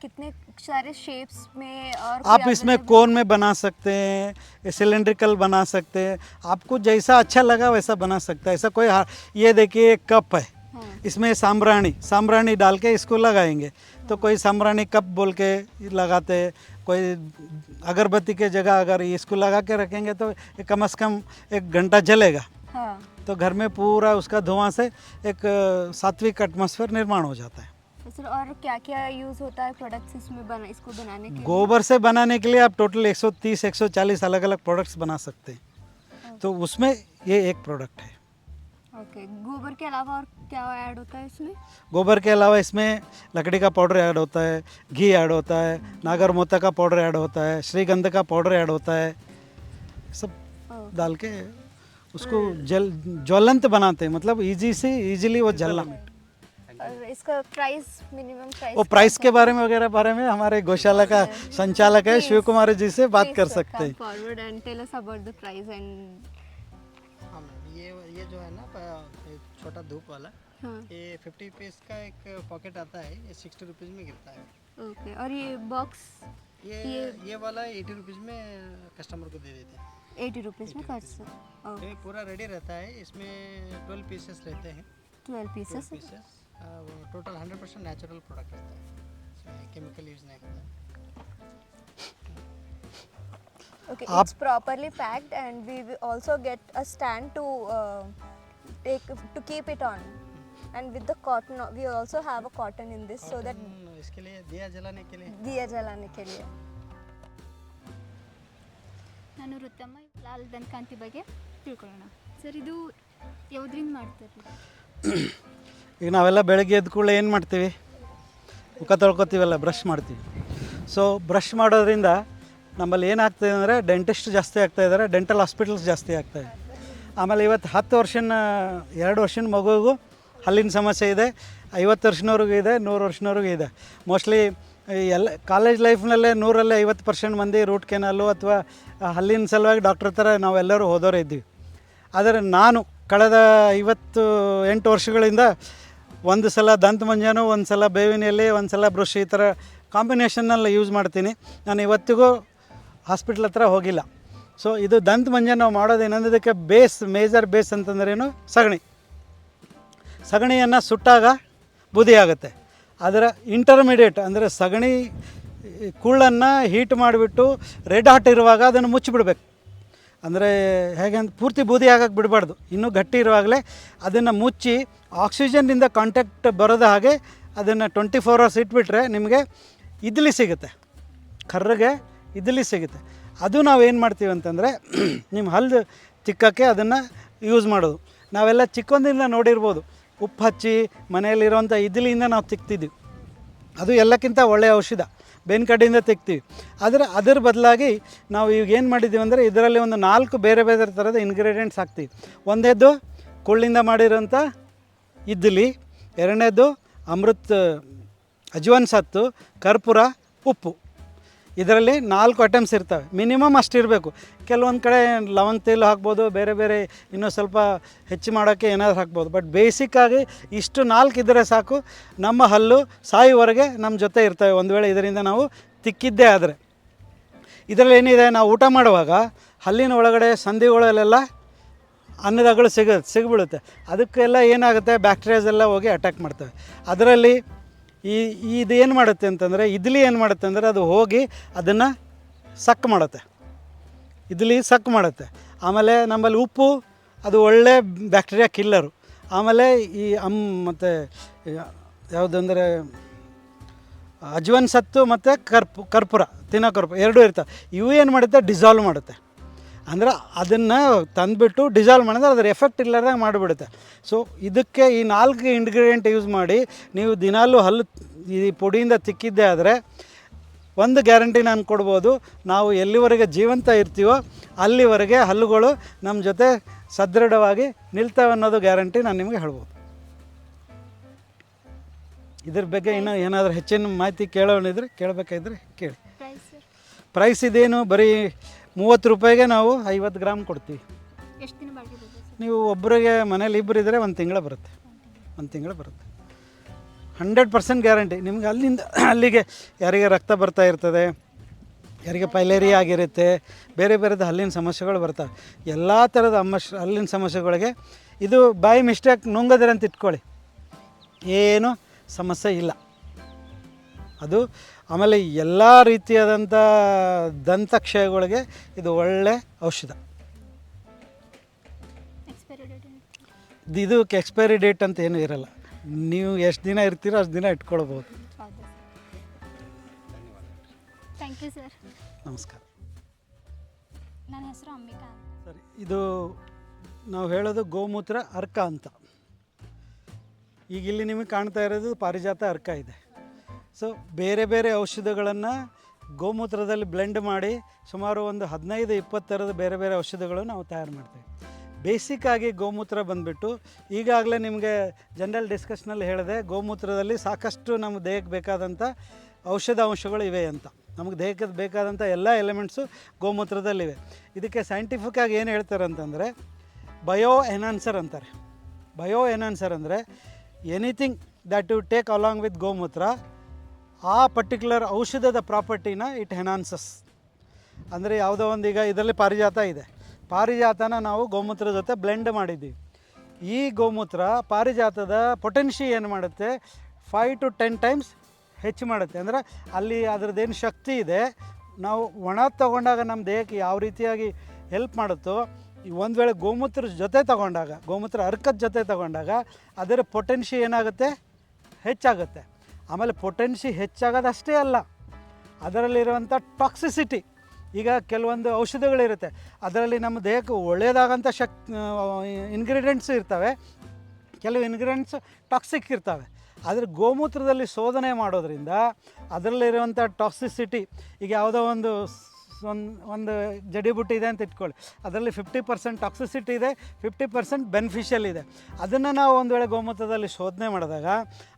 कितने सारे शेप्स में और आप इसमें कोन में बना सकते हैं, सिलेंड्रिकल बना सकते हैं, आपको जैसा अच्छा लगा वैसा बना सकते हैं। ऐसा कोई ये देखिए एक कप है, इसमें साम्राणी डाल के इसको लगाएंगे तो कोई साम्राणी कप बोल के लगाते हैं। कोई अगरबत्ती के जगह अगर इसको लगा के रखेंगे तो कम से कम 1 घंटा जलेगा। तो घर में पूरा उसका धुआं से एक सात्विक एटमॉस्फेयर निर्माण हो जाता है। सर और क्या क्या यूज़ होता है प्रोडक्ट्स इसमें इसको बनाने के लिए? गोबर से बनाने के लिए आप टोटल 130-140 अलग अलग प्रोडक्ट्स बना सकते हैं। तो उसमें ये एक प्रोडक्ट है। ओके। गोबर के अलावा और क्या ऐड होता है इसमें? गोबर के अलावा इसमें लकड़ी का पाउडर ऐड होता है, घी ऐड होता है, नागर मोता का पाउडर ऐड होता है, श्रीगंध का पाउडर ऐड होता है। सब डाल के उसको ज्वलंत बनाते हैं, मतलब इजीली वो जलना। और इसका प्राइस, मिनिमम प्राइस? वो प्राइस के बारे में हमारे गौशाला का संचालक है शिव कुमार जी से बात कर सकते हैं। Forward and tell us about the price and. हाँ मैम, ये जो है ना छोटा धूप वाला, ये 50 पीस का एक पॉकेट आता है, ये 60 रुपीज़ में गिरता है। ओके। और ये बॉक्स? ये वाला 80 रुपीज़ में कस्टमर को दे देते हैं। 80 रुपीज़ में कर सकते? ये पूरा रेडी रहता है, इसमें 12 पीसेस रहते हैं। 12 पीसेस। टोटल 100% नेचुरल प्रोडक्ट रहता है, इसमें केमिकल यूज़ नहीं होता है। Okay, it's properly packed and we will also get a stand to keep it on, and with the cotton we also have a cotton in this so that इसके लिए दिया जलाने के लिए ನಾನು ರುತ್ತಮ್ಮ ಲಾಲ್ ದಂತಕಾಂತಿ ಬಗ್ಗೆ ತಿಳ್ಕೊಳ್ಳೋಣ ಸರ್. ಇದು ಯಾವುದರಿಂದ ಮಾಡ್ತಾರೆ? ಈಗ ನಾವೆಲ್ಲ ಬೆಳಗ್ಗೆ ಎದ್ದ ಕೂಡಲೇ ಏನು ಮಾಡ್ತೀವಿ, ಮುಖ ತೊಳ್ಕೊತೀವಲ್ಲ, ಬ್ರಷ್ ಮಾಡ್ತೀವಿ. ಸೊ ಬ್ರಷ್ ಮಾಡೋದ್ರಿಂದ ನಮ್ಮಲ್ಲಿ ಏನಾಗ್ತದೆ ಅಂದರೆ ಡೆಂಟಿಸ್ಟ್ ಜಾಸ್ತಿ ಆಗ್ತಾಯಿದ್ದಾರೆ, ಡೆಂಟಲ್ ಹಾಸ್ಪಿಟಲ್ಸ್ ಜಾಸ್ತಿ ಆಗ್ತಾಯಿದೆ. ಆಮೇಲೆ ಇವತ್ತು 10 ವರ್ಷದ 2 ವರ್ಷದ ಮಗುವಿಗೂ ಹಲ್ಲಿನ ಸಮಸ್ಯೆ ಇದೆ, 50 ವರ್ಷನವ್ರಿಗೂ ಇದೆ, 100 ವರ್ಷನವ್ರಿಗೂ ಇದೆ. ಮೋಸ್ಟ್ಲಿ ಎಲ್ಲ ಕಾಲೇಜ್ ಲೈಫ್ನಲ್ಲೇ 100ರಲ್ಲಿ 50% ಮಂದಿ ರೂಟ್ ಕೆನಾಲು ಅಥವಾ ಹಲ್ಲಿನ ಸಲುವಾಗಿ ಡಾಕ್ಟ್ರ್ ಹತ್ರ ನಾವೆಲ್ಲರೂ ಹೋದವರೇ ಇದ್ದೀವಿ. ಆದರೆ ನಾನು ಕಳೆದ 58 ವರ್ಷಗಳಿಂದ ಒಂದು ಸಲ ದಂತ ಮಂಜಾನು, ಒಂದು ಸಲ ಬೇವಿನ ಎಲೆ, ಒಂದು ಸಲ ಬ್ರಷ್, ಈ ಥರ ಕಾಂಬಿನೇಷನ್ನಲ್ಲಿ ಯೂಸ್ ಮಾಡ್ತೀನಿ. ನಾನು ಇವತ್ತಿಗೂ ಹಾಸ್ಪಿಟ್ಲ್ ಹತ್ರ ಹೋಗಿಲ್ಲ. ಸೊ ಇದು ದಂತ ಮಂಜನ ನಾವು ಮಾಡೋದೇನಂದ್ರೆ ಇದಕ್ಕೆ ಮೇಜರ್ ಬೇಸ್ ಅಂತಂದ್ರೇನು ಸಗಣಿಯನ್ನು ಸುಟ್ಟಾಗ ಬೂದಿ ಆಗುತ್ತೆ. ಅದರ ಇಂಟರ್ಮಿಡಿಯೇಟ್ ಅಂದರೆ ಸಗಣಿ ಕುಳ್ಳನ್ನು ಹೀಟ್ ಮಾಡಿಬಿಟ್ಟು ರೆಡ್ ಹಾಟ್ ಇರುವಾಗ ಅದನ್ನು ಮುಚ್ಚಿಬಿಡ್ಬೇಕು. ಅಂದರೆ ಹೇಗೆ ಅಂತ ಪೂರ್ತಿ ಬೂದಿ ಆಗಕ್ಕೆ ಬಿಡಬಾರ್ದು, ಇನ್ನೂ ಗಟ್ಟಿ ಇರುವಾಗಲೇ ಅದನ್ನು ಮುಚ್ಚಿ ಆಕ್ಸಿಜನ್ನಿಂದ ಕಾಂಟ್ಯಾಕ್ಟ್ ಬರೋದ ಹಾಗೆ ಅದನ್ನು 24 hours ಇಟ್ಬಿಟ್ರೆ ನಿಮಗೆ ಇಡ್ಲಿ ಸಿಗುತ್ತೆ, ಕರ್ರಗೆ ಇಡ್ಲಿ ಸಿಗುತ್ತೆ. ಅದು ನಾವು ಏನು ಮಾಡ್ತೀವಿ ಅಂತಂದರೆ ನಿಮ್ಮ ಹಲ್ಲು ತಿಕ್ಕಕ್ಕೆ ಅದನ್ನು ಯೂಸ್ ಮಾಡೋದು. ನಾವೆಲ್ಲ ಚಿಕ್ಕಂದಿಂದ ನೋಡಿರ್ಬೋದು, ಉಪ್ಪು ಹಚ್ಚಿ ಮನೆಯಲ್ಲಿರುವಂಥ ಇಡ್ಲಿಯಿಂದ ನಾವು ತಿಕ್ತಿದ್ದೀವಿ. ಅದು ಎಲ್ಲಕ್ಕಿಂತ ಒಳ್ಳೆಯ ಔಷಧ, ಬೆನ್ಕಡ್ಡಿಯಿಂದ ತೆಗ್ತೀವಿ. ಆದರೆ ಅದರ ಬದಲಾಗಿ ನಾವು ಈಗ ಏನು ಮಾಡಿದ್ದೀವಿ ಅಂದರೆ ಇದರಲ್ಲಿ ಒಂದು 4 ಬೇರೆ ಬೇರೆ ಥರದ ಇಂಗ್ರೀಡಿಯೆಂಟ್ಸ್ ಹಾಕ್ತೀವಿ. ಒಂದೇದ್ದು ಕುಳ್ಳಿಂದ ಮಾಡಿರೋಂಥ ಇಡ್ಲಿ, ಎರಡನೇದು ಅಜ್ವಾನ್ ಸತ್ತು, ಕರ್ಪೂರ, ಉಪ್ಪು. ಇದರಲ್ಲಿ 4 ಐಟಮ್ಸ್ ಇರ್ತವೆ, ಮಿನಿಮಮ್ ಅಷ್ಟಿರಬೇಕು. ಕೆಲವೊಂದು ಕಡೆ ಲವಂಗ ತೇಲು ಹಾಕ್ಬೋದು, ಬೇರೆ ಬೇರೆ ಇನ್ನೂ ಸ್ವಲ್ಪ ಹೆಚ್ಚು ಮಾಡೋಕ್ಕೆ ಏನಾದರೂ ಹಾಕ್ಬೋದು. ಬಟ್ ಬೇಸಿಕ್ಕಾಗಿ ಇಷ್ಟು 4 ಇದ್ದರೆ ಸಾಕು, ನಮ್ಮ ಹಲ್ಲು ಸಾಯುವವರೆಗೆ ನಮ್ಮ ಜೊತೆ ಇರ್ತವೆ, ಒಂದು ವೇಳೆ ಇದರಿಂದ ನಾವು ತಿಕ್ಕಿದ್ದೇ ಆದರೆ. ಇದರಲ್ಲಿ ಏನಿದೆ, ನಾವು ಊಟ ಮಾಡುವಾಗ ಹಲ್ಲಿನ ಒಳಗಡೆ ಸಂಧಿಗಳಲ್ಲೆಲ್ಲ ಅನ್ನದಗಳು ಸಿಗಿಬಿಡುತ್ತೆ. ಅದಕ್ಕೆಲ್ಲ ಏನಾಗುತ್ತೆ, ಬ್ಯಾಕ್ಟೀರಿಯಾಸ್ ಎಲ್ಲ ಹೋಗಿ ಅಟ್ಯಾಕ್ ಮಾಡ್ತವೆ. ಅದರಲ್ಲಿ ಇದು ಏನು ಮಾಡುತ್ತೆ ಅಂತಂದರೆ, ಇಡ್ಲಿ ಏನು ಮಾಡುತ್ತೆ ಅಂದರೆ ಅದು ಹೋಗಿ ಅದನ್ನು ಸಕ್ ಮಾಡುತ್ತೆ, ಇಡ್ಲಿ ಸಕ್ ಮಾಡುತ್ತೆ. ಆಮೇಲೆ ನಮ್ಮಲ್ಲಿ ಉಪ್ಪು ಅದು ಒಳ್ಳೆ ಬ್ಯಾಕ್ಟೀರಿಯಾ ಕಿಲ್ಲರು. ಆಮೇಲೆ ಈ ಮತ್ತು ಯಾವುದಂದರೆ ಅಜ್ವಾನ್ ಸತ್ತು ಮತ್ತು ಕರ್ಪೂರ, ತಿನ್ನೋ ಕರ್ಪೂರ ಎರಡೂ ಇರ್ತವೆ. ಇವು ಏನು ಮಾಡುತ್ತೆ, ಡಿಸಾಲ್ವ್ ಮಾಡುತ್ತೆ. ಅಂದರೆ ಅದನ್ನು ತಂದುಬಿಟ್ಟು ಡಿಸಾಲ್ವ್ ಮಾಡಿದ್ರೆ ಅದರ ಎಫೆಕ್ಟ್ ಇಲ್ಲದಾಗ ಮಾಡಿಬಿಡುತ್ತೆ. ಸೊ ಇದಕ್ಕೆ ಈ 4 ಇಂಗ್ರೀಡಿಯೆಂಟ್ ಯೂಸ್ ಮಾಡಿ ನೀವು ದಿನಾಲೂ ಹಲ್ಲು ಈ ಪುಡಿಯಿಂದ ತಿಕ್ಕಿದ್ದೇ ಆದರೆ ಒಂದು ಗ್ಯಾರಂಟಿ ನಾನು ಕೊಡ್ಬೋದು, ನಾವು ಎಲ್ಲಿವರೆಗೆ ಜೀವಂತ ಇರ್ತೀವೋ ಅಲ್ಲಿವರೆಗೆ ಹಲ್ಲುಗಳು ನಮ್ಮ ಜೊತೆ ಸದೃಢವಾಗಿ ನಿಲ್ತವೆ ಅನ್ನೋದು ಗ್ಯಾರಂಟಿ ನಾನು ನಿಮಗೆ ಹೇಳ್ಬೋದು. ಇದ್ರ ಬಗ್ಗೆ ಇನ್ನೂ ಏನಾದರೂ ಹೆಚ್ಚಿನ ಮಾಹಿತಿ ಕೇಳೋಣಿದ್ರೆ ಕೇಳಬೇಕಾದ್ರೆ ಕೇಳಿ. ಪ್ರೈಸ್ ಇದೇನು, ಬರೀ 30 ರೂಪಾಯಿಗೆ ನಾವು 50 ಗ್ರಾಮ್ ಕೊಡ್ತೀವಿ. ಎಷ್ಟು ದಿನ ಬಾಳಿಕೆ ಬರುತ್ತೆ ಸರ್? ನೀವು ಒಬ್ಬರಿಗೆ ಮನೇಲಿ ಇಬ್ಬರು ಇದ್ದರೆ 1 ತಿಂಗಳು ಬರುತ್ತೆ, 1 ತಿಂಗಳು ಬರುತ್ತೆ. 100% ಗ್ಯಾರಂಟಿ ನಿಮ್ಗೆ. ಅಲ್ಲಿಗೆ ಯಾರಿಗೆ ರಕ್ತ ಬರ್ತಾ ಇರ್ತದೆ, ಯಾರಿಗೆ ಪೈಲೇರಿಯಾ ಆಗಿರುತ್ತೆ, ಬೇರೆ ಬೇರೆದು ಹಲ್ಲಿನ ಸಮಸ್ಯೆಗಳು ಬರ್ತವೆ, ಎಲ್ಲ ಥರದ ಹಲ್ಲಿನ ಸಮಸ್ಯೆಗಳಿಗೆ ಇದು ಬೈ ಮಿಸ್ಟೇಕ್ ನುಂಗದ್ರೆ ಅಂತ ಇಟ್ಕೊಳ್ಳಿ, ಏನು ಸಮಸ್ಯೆ ಇಲ್ಲ ಅದು. ಆಮೇಲೆ ಎಲ್ಲ ರೀತಿಯಾದಂಥ ದಂತಕ್ಷಯಗಳಿಗೆ ಇದು ಒಳ್ಳೆ ಔಷಧ. ಇದಕ್ಕೆ ಎಕ್ಸ್ಪೈರಿ ಡೇಟ್ ಅಂತ ಏನೂ ಇರಲ್ಲ, ನೀವು ಎಷ್ಟು ದಿನ ಇರ್ತೀರೋ ಅಷ್ಟು ದಿನ ಇಟ್ಕೊಳ್ಬೋದು. Thank you sir. ನಮಸ್ಕಾರ. ನನ್ನ ಹೆಸರು ಅಂಬಿಕಾ ಅಂತ. ಸರಿ, ಇದು ನಾವು ಹೇಳೋದು ಗೋಮೂತ್ರ ಅರ್ಕ ಅಂತ. ಈಗ ಇಲ್ಲಿ ನಿಮಗೆ ಕಾಣ್ತಾ ಇರೋದು ಪಾರಿಜಾತ ಅರ್ಕ ಇದೆ. ಸೊ ಬೇರೆ ಬೇರೆ ಔಷಧಗಳನ್ನು ಗೋಮೂತ್ರದಲ್ಲಿ ಬ್ಲೆಂಡ್ ಮಾಡಿ ಸುಮಾರು ಒಂದು 15-20 ಥರದ ಬೇರೆ ಬೇರೆ ಔಷಧಗಳು ನಾವು ತಯಾರು ಮಾಡ್ತೀವಿ. ಬೇಸಿಕ್ಕಾಗಿ ಗೋಮೂತ್ರ ಬಂದುಬಿಟ್ಟು ಈಗಾಗಲೇ ನಿಮಗೆ ಜನರಲ್ ಡಿಸ್ಕಷನಲ್ಲಿ ಹೇಳಿದೆ, ಗೋಮೂತ್ರದಲ್ಲಿ ಸಾಕಷ್ಟು ನಮ್ಮ ದೇಹಕ್ಕೆ ಬೇಕಾದಂಥ ಔಷಧ ಅಂಶಗಳು ಇವೆ ಅಂತ. ನಮಗೆ ದೇಹಕ್ಕೆ ಬೇಕಾದಂಥ ಎಲ್ಲ ಎಲಿಮೆಂಟ್ಸು ಗೋಮೂತ್ರದಲ್ಲಿವೆ. ಇದಕ್ಕೆ ಸೈಂಟಿಫಿಕ್ಕಾಗಿ ಏನು ಹೇಳ್ತಾರೆ ಅಂತಂದರೆ ಬಯೋ ಎನ್ಹಾನ್ಸರ್ ಅಂತಾರೆ. ಬಯೋ ಎನ್ಹಾನ್ಸರ್ ಅಂದರೆ anything that you take along with ಗೋಮೂತ್ರ, ಆ ಪರ್ಟಿಕ್ಯುಲರ್ ಔಷಧದ ಪ್ರಾಪರ್ಟಿನ ಇಟ್ ಎನ್ಹಾನ್ಸಸ್. ಅಂದರೆ ಯಾವುದೋ ಒಂದು, ಈಗ ಇದರಲ್ಲಿ ಪಾರಿಜಾತ ಇದೆ, ಪಾರಿಜಾತನ ನಾವು ಗೋಮೂತ್ರದ ಜೊತೆ ಬ್ಲೆಂಡ್ ಮಾಡಿದ್ದೀವಿ. ಈ ಗೋಮೂತ್ರ ಪಾರಿಜಾತದ ಪೊಟೆನ್ಷಿ ಏನು ಮಾಡುತ್ತೆ, 5 to 10 ಟೈಮ್ಸ್ ಹೆಚ್ಚು ಮಾಡುತ್ತೆ. ಅಂದರೆ ಅಲ್ಲಿ ಅದರದ್ದೇನು ಶಕ್ತಿ ಇದೆ, ನಾವು ಒಣ ತಗೊಂಡಾಗ ನಮ್ಮ ದೇಹಕ್ಕೆ ಯಾವ ರೀತಿಯಾಗಿ ಹೆಲ್ಪ್ ಮಾಡುತ್ತೋ, ಒಂದು ವೇಳೆ ಗೋಮೂತ್ರದ ಜೊತೆ ತಗೊಂಡಾಗ, ಗೋಮೂತ್ರ ಅರ್ಕದ ಜೊತೆ ತಗೊಂಡಾಗ ಅದರ ಪೊಟೆನ್ಷಿ ಏನಾಗುತ್ತೆ, ಹೆಚ್ಚಾಗುತ್ತೆ. ಆಮೇಲೆ ಪೊಟೆನ್ಷಿ ಹೆಚ್ಚಾಗೋದಷ್ಟೇ ಅಲ್ಲ, ಅದರಲ್ಲಿರುವಂಥ ಟಾಕ್ಸಿಸಿಟಿ, ಈಗ ಕೆಲವೊಂದು ಔಷಧಗಳಿರುತ್ತೆ ಅದರಲ್ಲಿ ನಮ್ಮ ದೇಹಕ್ಕೆ ಒಳ್ಳೆಯದಾಗಂಥ ಇಂಗ್ರೀಡಿಯೆಂಟ್ಸ್ ಇರ್ತವೆ, ಕೆಲವು ಇಂಗ್ರೀಡಿಯೆಂಟ್ಸ್ ಟಾಕ್ಸಿಕ್ ಇರ್ತವೆ. ಆದರೆ ಗೋಮೂತ್ರದಲ್ಲಿ ಶೋಧನೆ ಮಾಡೋದ್ರಿಂದ ಅದರಲ್ಲಿರುವಂಥ ಟಾಕ್ಸಿಸಿಟಿ, ಈಗ ಯಾವುದೋ ಒಂದು ಜಡಿಬುಟ್ಟಿ ಇದೆ ಅಂತ ಇಟ್ಕೊಳ್ಳಿ, ಅದರಲ್ಲಿ 50% ಟಾಕ್ಸಿಸಿಟಿ ಇದೆ, 50% ಬೆನಿಫಿಷಿಯಲ್ ಇದೆ. ಅದನ್ನು ನಾವು ಒಂದು ವೇಳೆ ಗೋಮೂತ್ರದಲ್ಲಿ ಶೋಧನೆ ಮಾಡಿದಾಗ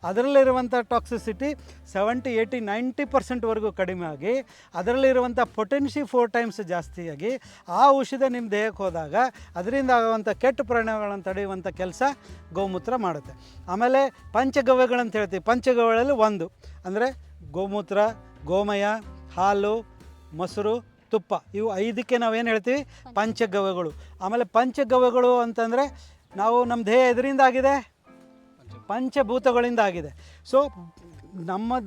ಅದರಲ್ಲಿರುವಂಥ ಟಾಕ್ಸಿಸಿಟಿ 70, 80, 90%ವರೆಗೂ ಕಡಿಮೆ ಆಗಿ ಅದರಲ್ಲಿರುವಂಥ ಪೊಟೆನ್ಷಿ 4 ಟೈಮ್ಸ್ ಜಾಸ್ತಿಯಾಗಿ ಆ ಔಷಧ ನಿಮ್ಮ ದೇಹಕ್ಕೆ ಹೋದಾಗ ಅದರಿಂದ ಆಗುವಂಥ ಕೆಟ್ಟ ಪರಿಣಾಮಗಳನ್ನು ತಡೆಯುವಂಥ ಕೆಲಸ ಗೋಮೂತ್ರ ಮಾಡುತ್ತೆ. ಆಮೇಲೆ ಪಂಚಗವ್ಯಗಳಂತ ಹೇಳ್ತೀವಿ. ಪಂಚಗವ್ಯಗಳಲ್ಲಿ ಒಂದು ಅಂದರೆ ಗೋಮೂತ್ರ, ಗೋಮಯ, ಹಾಲು, ಮೊಸರು, ತುಪ್ಪ, ಇವು 5ಕ್ಕೆ ನಾವೇನು ಹೇಳ್ತೀವಿ ಪಂಚಗವ್ಯಗಳು. ಆಮೇಲೆ ಪಂಚಗವ್ಯಗಳು ಅಂತಂದರೆ ನಾವು ನಮ್ಮ ದೇಹ ಎದರಿಂದ ಆಗಿದೆ, ಪಂಚಭೂತಗಳಿಂದ ಆಗಿದೆ. ಸೊ ನಮ್ಮ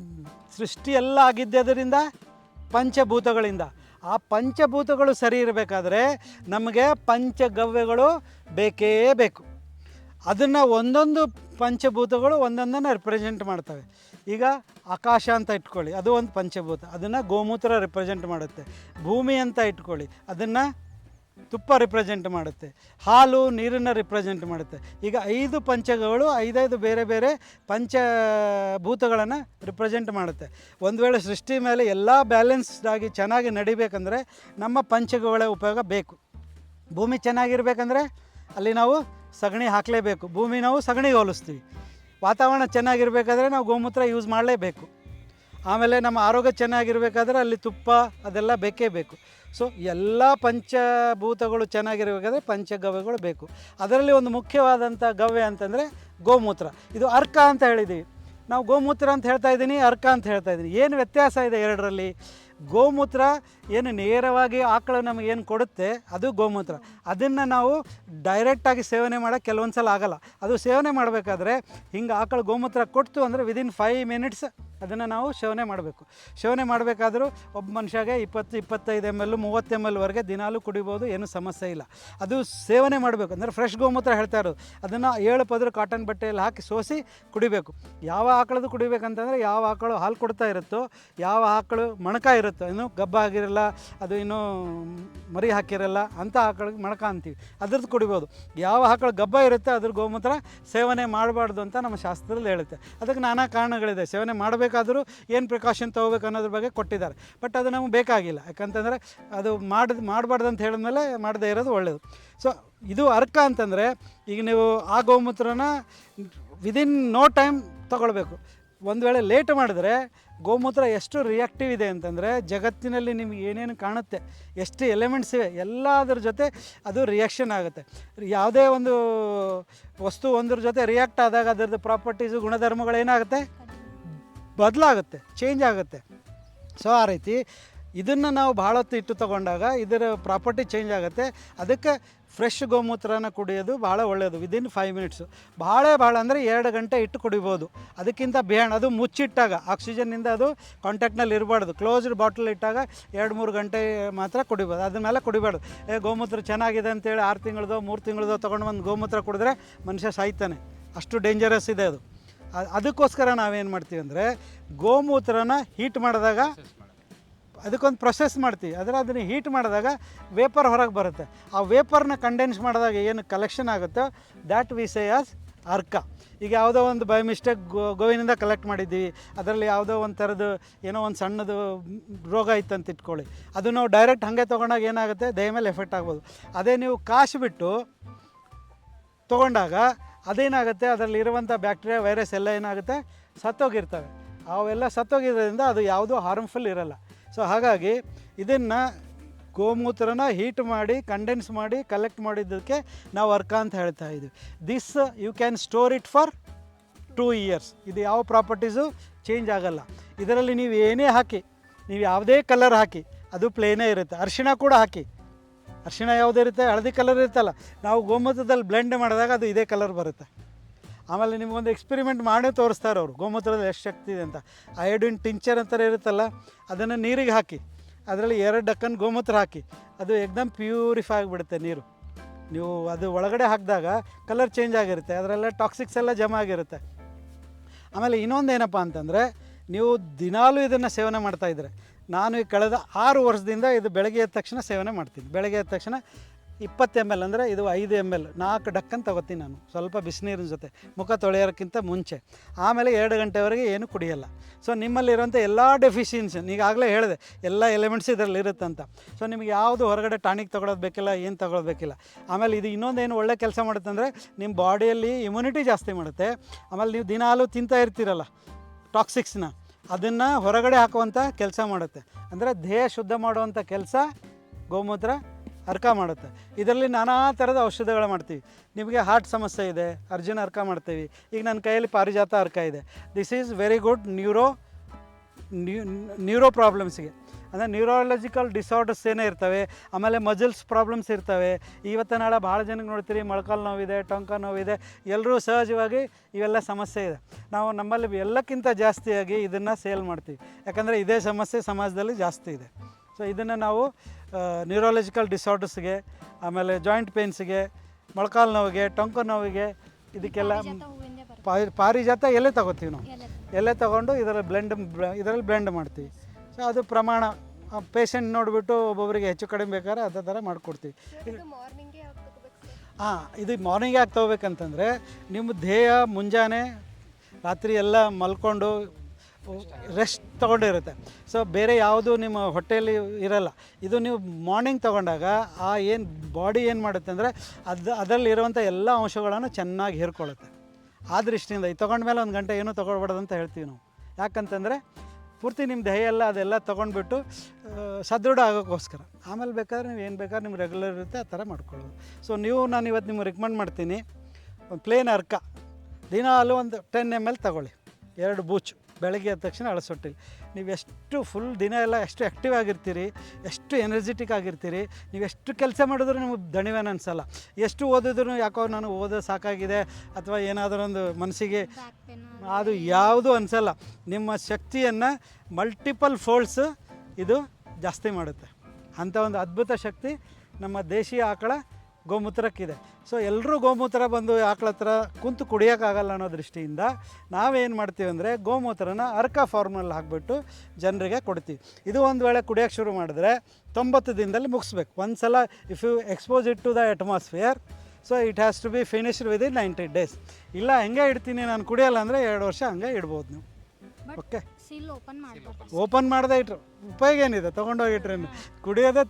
ಸೃಷ್ಟಿ ಎಲ್ಲ ಆಗಿದ್ದರಿಂದ ಪಂಚಭೂತಗಳಿಂದ. ಆ ಪಂಚಭೂತಗಳು ಸರಿ ಇರಬೇಕಾದ್ರೆ ನಮಗೆ ಪಂಚಗವ್ಯಗಳು ಬೇಕೇ ಬೇಕು. ಅದನ್ನು ಒಂದೊಂದು ಪಂಚಭೂತಗಳು ಒಂದೊಂದನ್ನು ರಿಪ್ರೆಸೆಂಟ್ ಮಾಡ್ತವೆ. ಈಗ ಆಕಾಶ ಅಂತ ಇಟ್ಕೊಳ್ಳಿ, ಅದು ಒಂದು ಪಂಚಭೂತ, ಅದನ್ನು ಗೋಮೂತ್ರ ರಿಪ್ರೆಸೆಂಟ್ ಮಾಡುತ್ತೆ. ಭೂಮಿ ಅಂತ ಇಟ್ಕೊಳ್ಳಿ, ಅದನ್ನು ತುಪ್ಪ ರಿಪ್ರೆಸೆಂಟ್ ಮಾಡುತ್ತೆ. ಹಾಲು ನೀರನ್ನು ರಿಪ್ರೆಸೆಂಟ್ ಮಾಡುತ್ತೆ. ಈಗ 5 ಪಂಚಗಗಳು 5 ಬೇರೆ ಬೇರೆ ಪಂಚಭೂತಗಳನ್ನು ರಿಪ್ರೆಸೆಂಟ್ ಮಾಡುತ್ತೆ. ಒಂದು ವೇಳೆ ಸೃಷ್ಟಿ ಮೇಲೆ ಎಲ್ಲ ಬ್ಯಾಲೆನ್ಸ್ಡ್ ಆಗಿ ಚೆನ್ನಾಗಿ ನಡಿಬೇಕಂದ್ರೆ ನಮ್ಮ ಪಂಚಗಗಳ ಉಪಯೋಗ ಬೇಕು. ಭೂಮಿ ಚೆನ್ನಾಗಿರ್ಬೇಕಂದ್ರೆ ಅಲ್ಲಿ ನಾವು ಸಗಣಿ ಹಾಕಲೇಬೇಕು. ಭೂಮಿ ನಾವು ಸಗಣಿಗೆ ಹೋಲಿಸ್ತೀವಿ. ವಾತಾವರಣ ಚೆನ್ನಾಗಿರಬೇಕಾದ್ರೆ ನಾವು ಗೋಮೂತ್ರ ಯೂಸ್ ಮಾಡಲೇಬೇಕು. ಆಮೇಲೆ ನಮ್ಮ ಆರೋಗ್ಯ ಚೆನ್ನಾಗಿರಬೇಕಾದ್ರೆ ಅಲ್ಲಿ ತುಪ್ಪ ಅದೆಲ್ಲ ಬೇಕೇ ಬೇಕು. ಸೊ ಎಲ್ಲ ಪಂಚಭೂತಗಳು ಚೆನ್ನಾಗಿರಬೇಕಾದ್ರೆ ಪಂಚಗವ್ಯಗಳು ಬೇಕು. ಅದರಲ್ಲಿ ಒಂದು ಮುಖ್ಯವಾದಂಥ ಗವ್ಯ ಅಂತಂದರೆ ಗೋಮೂತ್ರ. ಇದು ಅರ್ಕ ಅಂತ ಹೇಳಿದ್ದೀವಿ ನಾವು. ಗೋಮೂತ್ರ ಅಂತ ಹೇಳ್ತಾ ಇದ್ದೀನಿ, ಅರ್ಕ ಅಂತ ಹೇಳ್ತಾ ಇದ್ದೀನಿ. ಏನು ವ್ಯತ್ಯಾಸ ಇದೆ ಎರಡರಲ್ಲಿ? ಗೋಮೂತ್ರ ಏನು ನೇರವಾಗಿ ಆಕಳು ನಮಗೇನು ಕೊಡುತ್ತೆ ಅದು ಗೋಮೂತ್ರ. ಅದನ್ನು ನಾವು ಡೈರೆಕ್ಟಾಗಿ ಸೇವನೆ ಮಾಡೋಕ್ಕೆ ಕೆಲವೊಂದು ಸಲ ಆಗೋಲ್ಲ. ಅದು ಸೇವನೆ ಮಾಡಬೇಕಾದ್ರೆ ಹಿಂಗೆ ಆಕಳು ಗೋಮೂತ್ರ ಕೊಡ್ತು ಅಂದರೆ ವಿದಿನ್ 5 ಮಿನಿಟ್ಸ್ ಅದನ್ನು ನಾವು ಸೇವನೆ ಮಾಡಬೇಕು. ಸೇವನೆ ಮಾಡಬೇಕಾದ್ರೂ ಒಬ್ಬ ಮನುಷ್ಯಗೆ 20-25 ml 30 ml ವರೆಗೆ ದಿನಾಲೂ ಕುಡಿಬೋದು, ಏನೂ ಸಮಸ್ಯೆ ಇಲ್ಲ. ಅದು ಸೇವನೆ ಮಾಡಬೇಕು ಅಂದರೆ ಫ್ರೆಶ್ ಗೋಮೂತ್ರ ಹೇಳ್ತಾ ಇರೋದು. ಅದನ್ನು 7 ಪದರ ಕಾಟನ್ ಬಟ್ಟೆಯಲ್ಲಿ ಹಾಕಿ ಸೋಸಿ ಕುಡಿಬೇಕು. ಯಾವ ಆಕಳದು ಕುಡಿಬೇಕಂತಂದರೆ ಯಾವ ಆಕಳು ಹಾಲು ಕೊಡ್ತಾ ಇರುತ್ತೋ, ಯಾವ ಆಕಳು ಮಣಕ ಇರುತ್ತೋ, ಇನ್ನೂ ಗಬ್ಬ ಆಗಿರಲ್ಲ, ಅದು ಇನ್ನೂ ಮರಿ ಹಾಕಿರಲ್ಲ ಅಂಥ ಆಕಳಿಗೆ ಮಣಕ ಅಂತೀವಿ, ಅದ್ರದ್ದು ಕುಡಿಬೋದು. ಯಾವ ಆಕಳು ಗಬ್ಬ ಇರುತ್ತೆ ಅದ್ರ ಗೋಮೂತ್ರ ಸೇವನೆ ಮಾಡಬಾರ್ದು ಅಂತ ನಮ್ಮ ಶಾಸ್ತ್ರದಲ್ಲಿ ಹೇಳುತ್ತೆ. ಅದಕ್ಕೆ ನಾನಾ ಕಾರಣಗಳಿದೆ. ಸೇವನೆ ಮಾಡಬೇಕಾದ್ರೂ ಏನು ಪ್ರಿಕಾಷನ್ ತೊಗೋಬೇಕು ಅನ್ನೋದ್ರ ಬಗ್ಗೆ ಕೊಟ್ಟಿದ್ದಾರೆ. ಬಟ್ ಅದು ನಮಗೆ ಬೇಕಾಗಿಲ್ಲ. ಯಾಕಂತಂದರೆ ಅದು ಮಾಡಬಾರ್ದು ಅಂತ ಹೇಳಿದ್ಮೇಲೆ ಮಾಡದೇ ಇರೋದು ಒಳ್ಳೆಯದು. ಸೊ ಇದು ಅರ್ಕ ಅಂತಂದರೆ ಈಗ ನೀವು ಆ ಗೋಮೂತ್ರನ ವಿದಿನ್ ನೋ ಟೈಮ್ ತೊಗೊಳ್ಬೇಕು. ಒಂದು ವೇಳೆ ಲೇಟ್ ಮಾಡಿದ್ರೆ ಗೋಮೂತ್ರ ಎಷ್ಟು ರಿಯಾಕ್ಟಿವ್ ಇದೆ ಅಂತಂದರೆ ಜಗತ್ತಿನಲ್ಲಿ ನಿಮ್ಗೆ ಏನೇನು ಕಾಣುತ್ತೆ, ಎಷ್ಟು ಎಲಿಮೆಂಟ್ಸ್ ಇವೆ ಎಲ್ಲದರ ಜೊತೆ ಅದು ರಿಯಾಕ್ಷನ್ ಆಗುತ್ತೆ. ಯಾವುದೇ ಒಂದು ವಸ್ತು ಒಂದ್ರ ಜೊತೆ ರಿಯಾಕ್ಟ್ ಆದಾಗ ಅದರದ್ದು ಪ್ರಾಪರ್ಟೀಸು ಗುಣಧರ್ಮಗಳೇನಾಗುತ್ತೆ, ಬದಲಾಗುತ್ತೆ, ಚೇಂಜ್ ಆಗುತ್ತೆ. ಸೊ ಆ ರೀತಿ ಇದನ್ನು ನಾವು ಭಾಳ ಹೊತ್ತು ಇಟ್ಟು ತೊಗೊಂಡಾಗ ಇದರ ಪ್ರಾಪರ್ಟಿ ಚೇಂಜ್ ಆಗುತ್ತೆ. ಅದಕ್ಕೆ ಫ್ರೆಶ್ ಗೋಮೂತ್ರನ ಕುಡಿಯೋದು ಭಾಳ ಒಳ್ಳೆಯದು. ವಿದಿನ್ 5 ಮಿನಿಟ್ಸು ಭಾಳ ಅಂದರೆ 2 ಗಂಟೆ ಇಟ್ಟು ಕುಡಿಬೋದು. ಅದಕ್ಕಿಂತ ಬಿಹಾಂಡ್ ಅದು ಮುಚ್ಚಿಟ್ಟಾಗ ಆಕ್ಸಿಜನ್ನಿಂದ ಅದು ಕಾಂಟ್ಯಾಕ್ಟ್ನಲ್ಲಿ ಇರಬಾರ್ದು. ಕ್ಲೋಸ್ಡ್ ಬಾಟಲ್ ಇಟ್ಟಾಗ 2-3 ಗಂಟೆ ಮಾತ್ರ ಕುಡಿಬೋದು. ಅದ್ರ ಮೇಲೆ ಕುಡಿಬಾರ್ದು. ಗೋಮೂತ್ರ ಚೆನ್ನಾಗಿದೆ ಅಂತೇಳಿ 6 ತಿಂಗಳದೋ 3 ತಿಂಗಳದೋ ತೊಗೊಂಡು ಬಂದು ಗೋಮೂತ್ರ ಕುಡಿದ್ರೆ ಮನುಷ್ಯ ಸಾಯ್ತಾನೆ. ಅಷ್ಟು ಡೇಂಜರಸ್ ಇದೆ ಅದು. ಅದಕ್ಕೋಸ್ಕರ ನಾವೇನು ಮಾಡ್ತೀವಿ ಅಂದರೆ ಗೋಮೂತ್ರನ ಹೀಟ್ ಮಾಡಿದಾಗ ಅದಕ್ಕೊಂದು ಪ್ರೊಸೆಸ್ ಮಾಡ್ತೀವಿ. ಅದನ್ನು ಹೀಟ್ ಮಾಡಿದಾಗ ವೇಪರ್ ಹೊರಗೆ ಬರುತ್ತೆ. ಆ ವೇಪರ್ನ ಕಂಡೆನ್ಸ್ ಮಾಡಿದಾಗ ಏನು ಕಲೆಕ್ಷನ್ ಆಗುತ್ತೋ ದ್ಯಾಟ್ ವಿ ಸೇ ಆಸ್ ಅರ್ಕ. ಈಗ ಯಾವುದೋ ಒಂದು ಬೈ ಮಿಸ್ಟೇಕ್ ಗೋವಿನಿಂದ ಕಲೆಕ್ಟ್ ಮಾಡಿದ್ದೀವಿ, ಅದರಲ್ಲಿ ಯಾವುದೋ ಒಂದು ಥರದ್ದು ಏನೋ ಒಂದು ಸಣ್ಣದು ರೋಗ ಇತ್ತಂತ ಇಟ್ಕೊಳ್ಳಿ, ಅದು ನಾವು ಡೈರೆಕ್ಟ್ ಹಾಗೆ ತೊಗೊಂಡಾಗ ಏನಾಗುತ್ತೆ, ದೇಹ ಮೇಲೆ ಎಫೆಕ್ಟ್ ಆಗ್ಬೋದು. ಅದೇ ನೀವು ಕಾಸಿಬಿಟ್ಟು ತೊಗೊಂಡಾಗ ಅದೇನಾಗುತ್ತೆ, ಅದರಲ್ಲಿ ಇರುವಂಥ ಬ್ಯಾಕ್ಟೀರಿಯಾ ವೈರಸ್ ಎಲ್ಲ ಏನಾಗುತ್ತೆ, ಸತ್ತೋಗಿರ್ತವೆ. ಅವೆಲ್ಲ ಸತ್ತೋಗಿರೋದ್ರಿಂದ ಅದು ಯಾವುದೂ ಹಾರ್ಮ್ಫುಲ್ ಇರಲ್ಲ. ಸೊ ಹಾಗಾಗಿ ಇದನ್ನು ಗೋಮೂತ್ರನ ಹೀಟ್ ಮಾಡಿ ಕಂಡೆನ್ಸ್ ಮಾಡಿ ಕಲೆಕ್ಟ್ ಮಾಡಿದ್ದಕ್ಕೆ ನಾವು ಅರ್ಕ ಅಂತ ಹೇಳ್ತಾ ಇದ್ದೀವಿ. This you can store it for 2 years. ಇದು ಯಾವ ಪ್ರಾಪರ್ಟೀಸು ಚೇಂಜ್ ಆಗೋಲ್ಲ. ಇದರಲ್ಲಿ ನೀವು ಏನೇ ಹಾಕಿ, ನೀವು ಯಾವುದೇ ಕಲರ್ ಹಾಕಿ ಅದು ಪ್ಲೇನೇ ಇರುತ್ತೆ. ಅರಿಶಿಣ ಕೂಡ ಹಾಕಿ, ಅರಿಶಿಣ ಯಾವುದಿರುತ್ತೆ, ಹಳದಿ ಕಲರ್ ಇರುತ್ತಲ್ಲ, ನಾವು ಗೋಮೂತ್ರದಲ್ಲಿ ಬ್ಲೆಂಡ್ ಮಾಡಿದಾಗ ಅದು ಇದೇ ಕಲರ್ ಬರುತ್ತೆ. ಆಮೇಲೆ ನಿಮಗೊಂದು ಎಕ್ಸ್ಪೆರಿಮೆಂಟ್ ಮಾಡೇ ತೋರಿಸ್ತಾರೆ ಅವರು ಗೋಮೂತ್ರದಲ್ಲಿ ಎಷ್ಟು ಶಕ್ತಿ ಇದೆ ಅಂತ. ಅಯೋಡಿನ್ ಟಿಂಚರ್ ಅಂತಾರೆ ಇರುತ್ತಲ್ಲ, ಅದನ್ನು ನೀರಿಗೆ ಹಾಕಿ ಅದರಲ್ಲಿ 2 ಡಕ್ಕನ್ ಗೋಮೂತ್ರ ಹಾಕಿ ಅದು ಎಕ್ದಮ್ ಪ್ಯೂರಿಫೈ ಆಗಿಬಿಡುತ್ತೆ ನೀರು. ನೀವು ಅದು ಒಳಗಡೆ ಹಾಕಿದಾಗ ಕಲರ್ ಚೇಂಜ್ ಆಗಿರುತ್ತೆ, ಅದರೆಲ್ಲ ಟಾಕ್ಸಿಕ್ಸ್ ಎಲ್ಲ ಜಮಾ ಆಗಿರುತ್ತೆ. ಆಮೇಲೆ ಇನ್ನೊಂದು ಏನಪ್ಪ ಅಂತಂದರೆ, ನೀವು ದಿನಾಲೂ ಇದನ್ನು ಸೇವನೆ ಮಾಡ್ತಾಯಿದ್ರೆ, ನಾನು ಈ ಕಳೆದ 6 ವರ್ಷದಿಂದ ಇದು ಬೆಳಗ್ಗೆ ಎದ್ದ ತಕ್ಷಣ ಸೇವನೆ ಮಾಡ್ತೀನಿ. ಬೆಳಗ್ಗೆ ಎದ್ದ ತಕ್ಷಣ 20 ml ಅಂದರೆ ಇದು 5 ml 4 ಡಕ್ಕನ್ ತೊಗೋತೀನಿ ನಾನು, ಸ್ವಲ್ಪ ಬಿಸಿನೀರಿನ ಜೊತೆ ಮುಖ ತೊಳೆಯೋಕ್ಕಿಂತ ಮುಂಚೆ. ಆಮೇಲೆ 2 ಗಂಟೆವರೆಗೆ ಏನು ಕುಡಿಯೋಲ್ಲ. ಸೊ ನಿಮ್ಮಲ್ಲಿರುವಂಥ ಎಲ್ಲ ಡೆಫಿಷಿಯನ್ಸಿ, ಈಗಾಗಲೇ ಹೇಳಿದೆ ಎಲ್ಲ ಎಲಿಮೆಂಟ್ಸ್ ಇದರಲ್ಲಿ ಇರುತ್ತಂತ. ಸೊ ನಿಮಗೆ ಯಾವುದು ಹೊರಗಡೆ ಟಾನಿಕ್ ತೊಗೊಳೋದು ಬೇಕಿಲ್ಲ, ಏನು ತೊಗೊಳೋದು ಬೇಕಿಲ್ಲ. ಆಮೇಲೆ ಇದು ಇನ್ನೊಂದೇನು ಒಳ್ಳೆ ಕೆಲಸ ಮಾಡುತ್ತಂದರೆ ನಿಮ್ಮ ಬಾಡಿಯಲ್ಲಿ ಇಮ್ಯುನಿಟಿ ಜಾಸ್ತಿ ಮಾಡುತ್ತೆ. ಆಮೇಲೆ ನೀವು ದಿನಾಲೂ ತಿಂತಾ ಇರ್ತೀರಲ್ಲ ಟಾಕ್ಸಿಕ್ಸ್ನ, ಅದನ್ನು ಹೊರಗಡೆ ಹಾಕುವಂಥ ಕೆಲಸ ಮಾಡುತ್ತೆ. ಅಂದರೆ ದೇಹ ಶುದ್ಧ ಮಾಡುವಂಥ ಕೆಲಸ ಗೋಮೂತ್ರ ಅರ್ಕ ಮಾಡುತ್ತೆ. ಇದರಲ್ಲಿ ನಾನಾ ಥರದ ಔಷಧಗಳು ಮಾಡ್ತೀವಿ. ನಿಮಗೆ ಹಾರ್ಟ್ ಸಮಸ್ಯೆ ಇದೆ, ಅರ್ಜುನ ಅರ್ಕ ಮಾಡ್ತೀವಿ. ಈಗ ನನ್ನ ಕೈಯಲ್ಲಿ ಪಾರಿಜಾತ ಅರ್ಕ ಇದೆ. This is very good neuro ಪ್ರಾಬ್ಲಮ್ಸ್ಗೆ. ಅಂದರೆ ನ್ಯೂರಾಲಜಿಕಲ್ ಡಿಸಾರ್ಡರ್ಸ್ ಏನೇ ಇರ್ತವೆ, ಆಮೇಲೆ ಮಜಲ್ಸ್ ಪ್ರಾಬ್ಲಮ್ಸ್ ಇರ್ತವೆ. ಇವತ್ತು ನಾಳೆ ಭಾಳ ಜನಕ್ಕೆ ನೋಡ್ತೀರಿ ಮೊಳಕಾಲು ನೋವಿದೆ, ಟೊಂಕ ನೋವಿದೆ, ಎಲ್ಲರೂ ಸಹಜವಾಗಿ ಇವೆಲ್ಲ ಸಮಸ್ಯೆ ಇದೆ. ನಾವು ನಮ್ಮಲ್ಲಿ ಎಲ್ಲಕ್ಕಿಂತ ಜಾಸ್ತಿಯಾಗಿ ಇದನ್ನು ಸೇಲ್ ಮಾಡ್ತೀವಿ, ಯಾಕಂದರೆ ಇದೇ ಸಮಸ್ಯೆ ಸಮಾಜದಲ್ಲಿ ಜಾಸ್ತಿ ಇದೆ. ಸೊ ಇದನ್ನು ನಾವು ನ್ಯೂರಾಲಜಿಕಲ್ ಡಿಸಾರ್ಡರ್ಸ್ಗೆ, ಆಮೇಲೆ ಜಾಯಿಂಟ್ ಪೇನ್ಸ್ಗೆ, ಮೊಳಕಾಲು ನೋವಿಗೆ, ಟೊಂಕ ನೋವಿಗೆ, ಇದಕ್ಕೆಲ್ಲ ಪಾರಿಜಾತ ಎಲೆ ತಗೋತೀವಿ ನಾವು. ಎಲೆ ತೊಗೊಂಡು ಇದರಲ್ಲಿ ಬ್ಲೆಂಡ್ ಮಾಡ್ತೀವಿ. ಸೊ ಅದು ಪ್ರಮಾಣ ಪೇಷಂಟ್ ನೋಡಿಬಿಟ್ಟು ಒಬ್ಬೊಬ್ಬರಿಗೆ ಹೆಚ್ಚು ಕಡಿಮೆ ಬೇಕಾದ್ರೆ ಅದೇ ಥರ ಮಾಡಿಕೊಡ್ತೀವಿ. ಇದು ಮಾರ್ನಿಂಗ್ ಯಾಕೆ ತೊಗೋಬೇಕಂತಂದರೆ ನಿಮ್ಮ ದೇಹ ಮುಂಜಾನೆ ರಾತ್ರಿ ಎಲ್ಲ ಮಲ್ಕೊಂಡು ರೆಸ್ಟ್ ತೊಗೊಂಡಿರುತ್ತೆ. ಸೊ ಬೇರೆ ಯಾವುದು ನಿಮ್ಮ ಹೊಟ್ಟೆಯಲ್ಲಿ ಇರಲ್ಲ. ಇದು ನೀವು ಮಾರ್ನಿಂಗ್ ತೊಗೊಂಡಾಗ ಏನು ಬಾಡಿ ಏನು ಮಾಡುತ್ತೆ ಅಂದರೆ ಅದರಲ್ಲಿರುವಂಥ ಎಲ್ಲ ಅಂಶಗಳನ್ನು ಚೆನ್ನಾಗಿ ಹೀರ್ಕೊಳ್ಳುತ್ತೆ. ಆ ದೃಷ್ಟಿಯಿಂದ ಇದು ತೊಗೊಂಡ್ಮೇಲೆ 1 ಗಂಟೆ ಏನೂ ತೊಗೊಳ್ಬಾರ್ದು ಅಂತ ಹೇಳ್ತೀವಿ ನಾವು. ಯಾಕಂತಂದರೆ ಪೂರ್ತಿ ನಿಮ್ಮ ದೇಹ ಎಲ್ಲ ಅದೆಲ್ಲ ತೊಗೊಂಡ್ಬಿಟ್ಟು ಸದೃಢ ಆಗೋಕ್ಕೋಸ್ಕರ. ಆಮೇಲೆ ಬೇಕಾದ್ರೆ ನೀವು ಏನು ಬೇಕಾದ್ರೆ ನಿಮ್ಗೆ ರೆಗ್ಯುಲರ್ ಇರುತ್ತೆ ಆ ಥರ ಮಾಡ್ಕೊಳ್ಳೋದು. ಸೊ ನಾನು ಇವತ್ತು ನಿಮ್ಗೆ ರಿಕಮೆಂಡ್ ಮಾಡ್ತೀನಿ, ಒಂದು ಪ್ಲೇನ್ ಅರ್ಕ ದಿನಾಲು ಒಂದು 10 ml ತಗೊಳ್ಳಿ, 2 ಬೂಚು. ಬೆಳಗ್ಗೆ ಎದ್ದ ತಕ್ಷಣ ಅಳಸೊಟ್ಟಿಲ್ಲ. ನೀವು ಎಷ್ಟು ಫುಲ್ ದಿನ ಎಲ್ಲ ಎಷ್ಟು ಆ್ಯಕ್ಟಿವ್ ಆಗಿರ್ತೀರಿ, ಎಷ್ಟು ಎನರ್ಜೆಟಿಕ್ ಆಗಿರ್ತೀರಿ. ನೀವು ಎಷ್ಟು ಕೆಲಸ ಮಾಡಿದ್ರು ನಿಮಗೆ ದಣಿವೇನು ಅನಿಸಲ್ಲ. ಎಷ್ಟು ಓದಿದ್ರು ಯಾಕೋ ನಾನು ಓದೋದು ಸಾಕಾಗಿದೆ ಅಥವಾ ಏನಾದರೂ ಒಂದು ಮನಸ್ಸಿಗೆ ಅದು ಯಾವುದೂ ಅನಿಸಲ್ಲ. ನಿಮ್ಮ ಶಕ್ತಿಯನ್ನು ಮಲ್ಟಿಪಲ್ ಫೋಲ್ಡ್ಸ್ ಇದು ಜಾಸ್ತಿ ಮಾಡುತ್ತೆ. ಅಂಥ ಒಂದು ಅದ್ಭುತ ಶಕ್ತಿ ನಮ್ಮ ದೇಶೀಯ ಆಕಳ ಗೋಮೂತ್ರಕ್ಕಿದೆ. ಸೊ ಎಲ್ಲರೂ ಗೋಮೂತ್ರ ಬಂದು ಆಕಳ ಹತ್ರ ಕುಂತು ಕುಡಿಯೋಕ್ಕಾಗಲ್ಲ ಅನ್ನೋ ದೃಷ್ಟಿಯಿಂದ ನಾವೇನು ಮಾಡ್ತೀವಿ ಅಂದರೆ ಗೋಮೂತ್ರನ ಅರ್ಕ ಫಾರ್ಮಲ್ಲಿ ಹಾಕಿಬಿಟ್ಟು ಜನರಿಗೆ ಕೊಡ್ತೀವಿ. ಇದು ಒಂದು ವೇಳೆ ಕುಡಿಯೋಕ್ಕೆ ಶುರು ಮಾಡಿದ್ರೆ 90 ದಿನದಲ್ಲಿ ಮುಗಿಸ್ಬೇಕು. ಒಂದು ಸಲ if you expose it to the atmosphere, so it has to be finished within 90 days. ಇಲ್ಲ ಹಂಗೆ ಇಡ್ತೀನಿ ನಾನು ಕುಡಿಯೋಲ್ಲ ಅಂದರೆ 2 ವರ್ಷ ಹಂಗೆ ಇಡ್ಬೋದು ನೀವು. ಓಕೆ, ಓಪನ್ ಮಾಡದೇ ಇಟ್ರು ಉಪಯೋಗ ಏನಿದೆ, ತೊಗೊಂಡೋಗಿಟ್ರೆ ಕುಡಿಯೋದೇ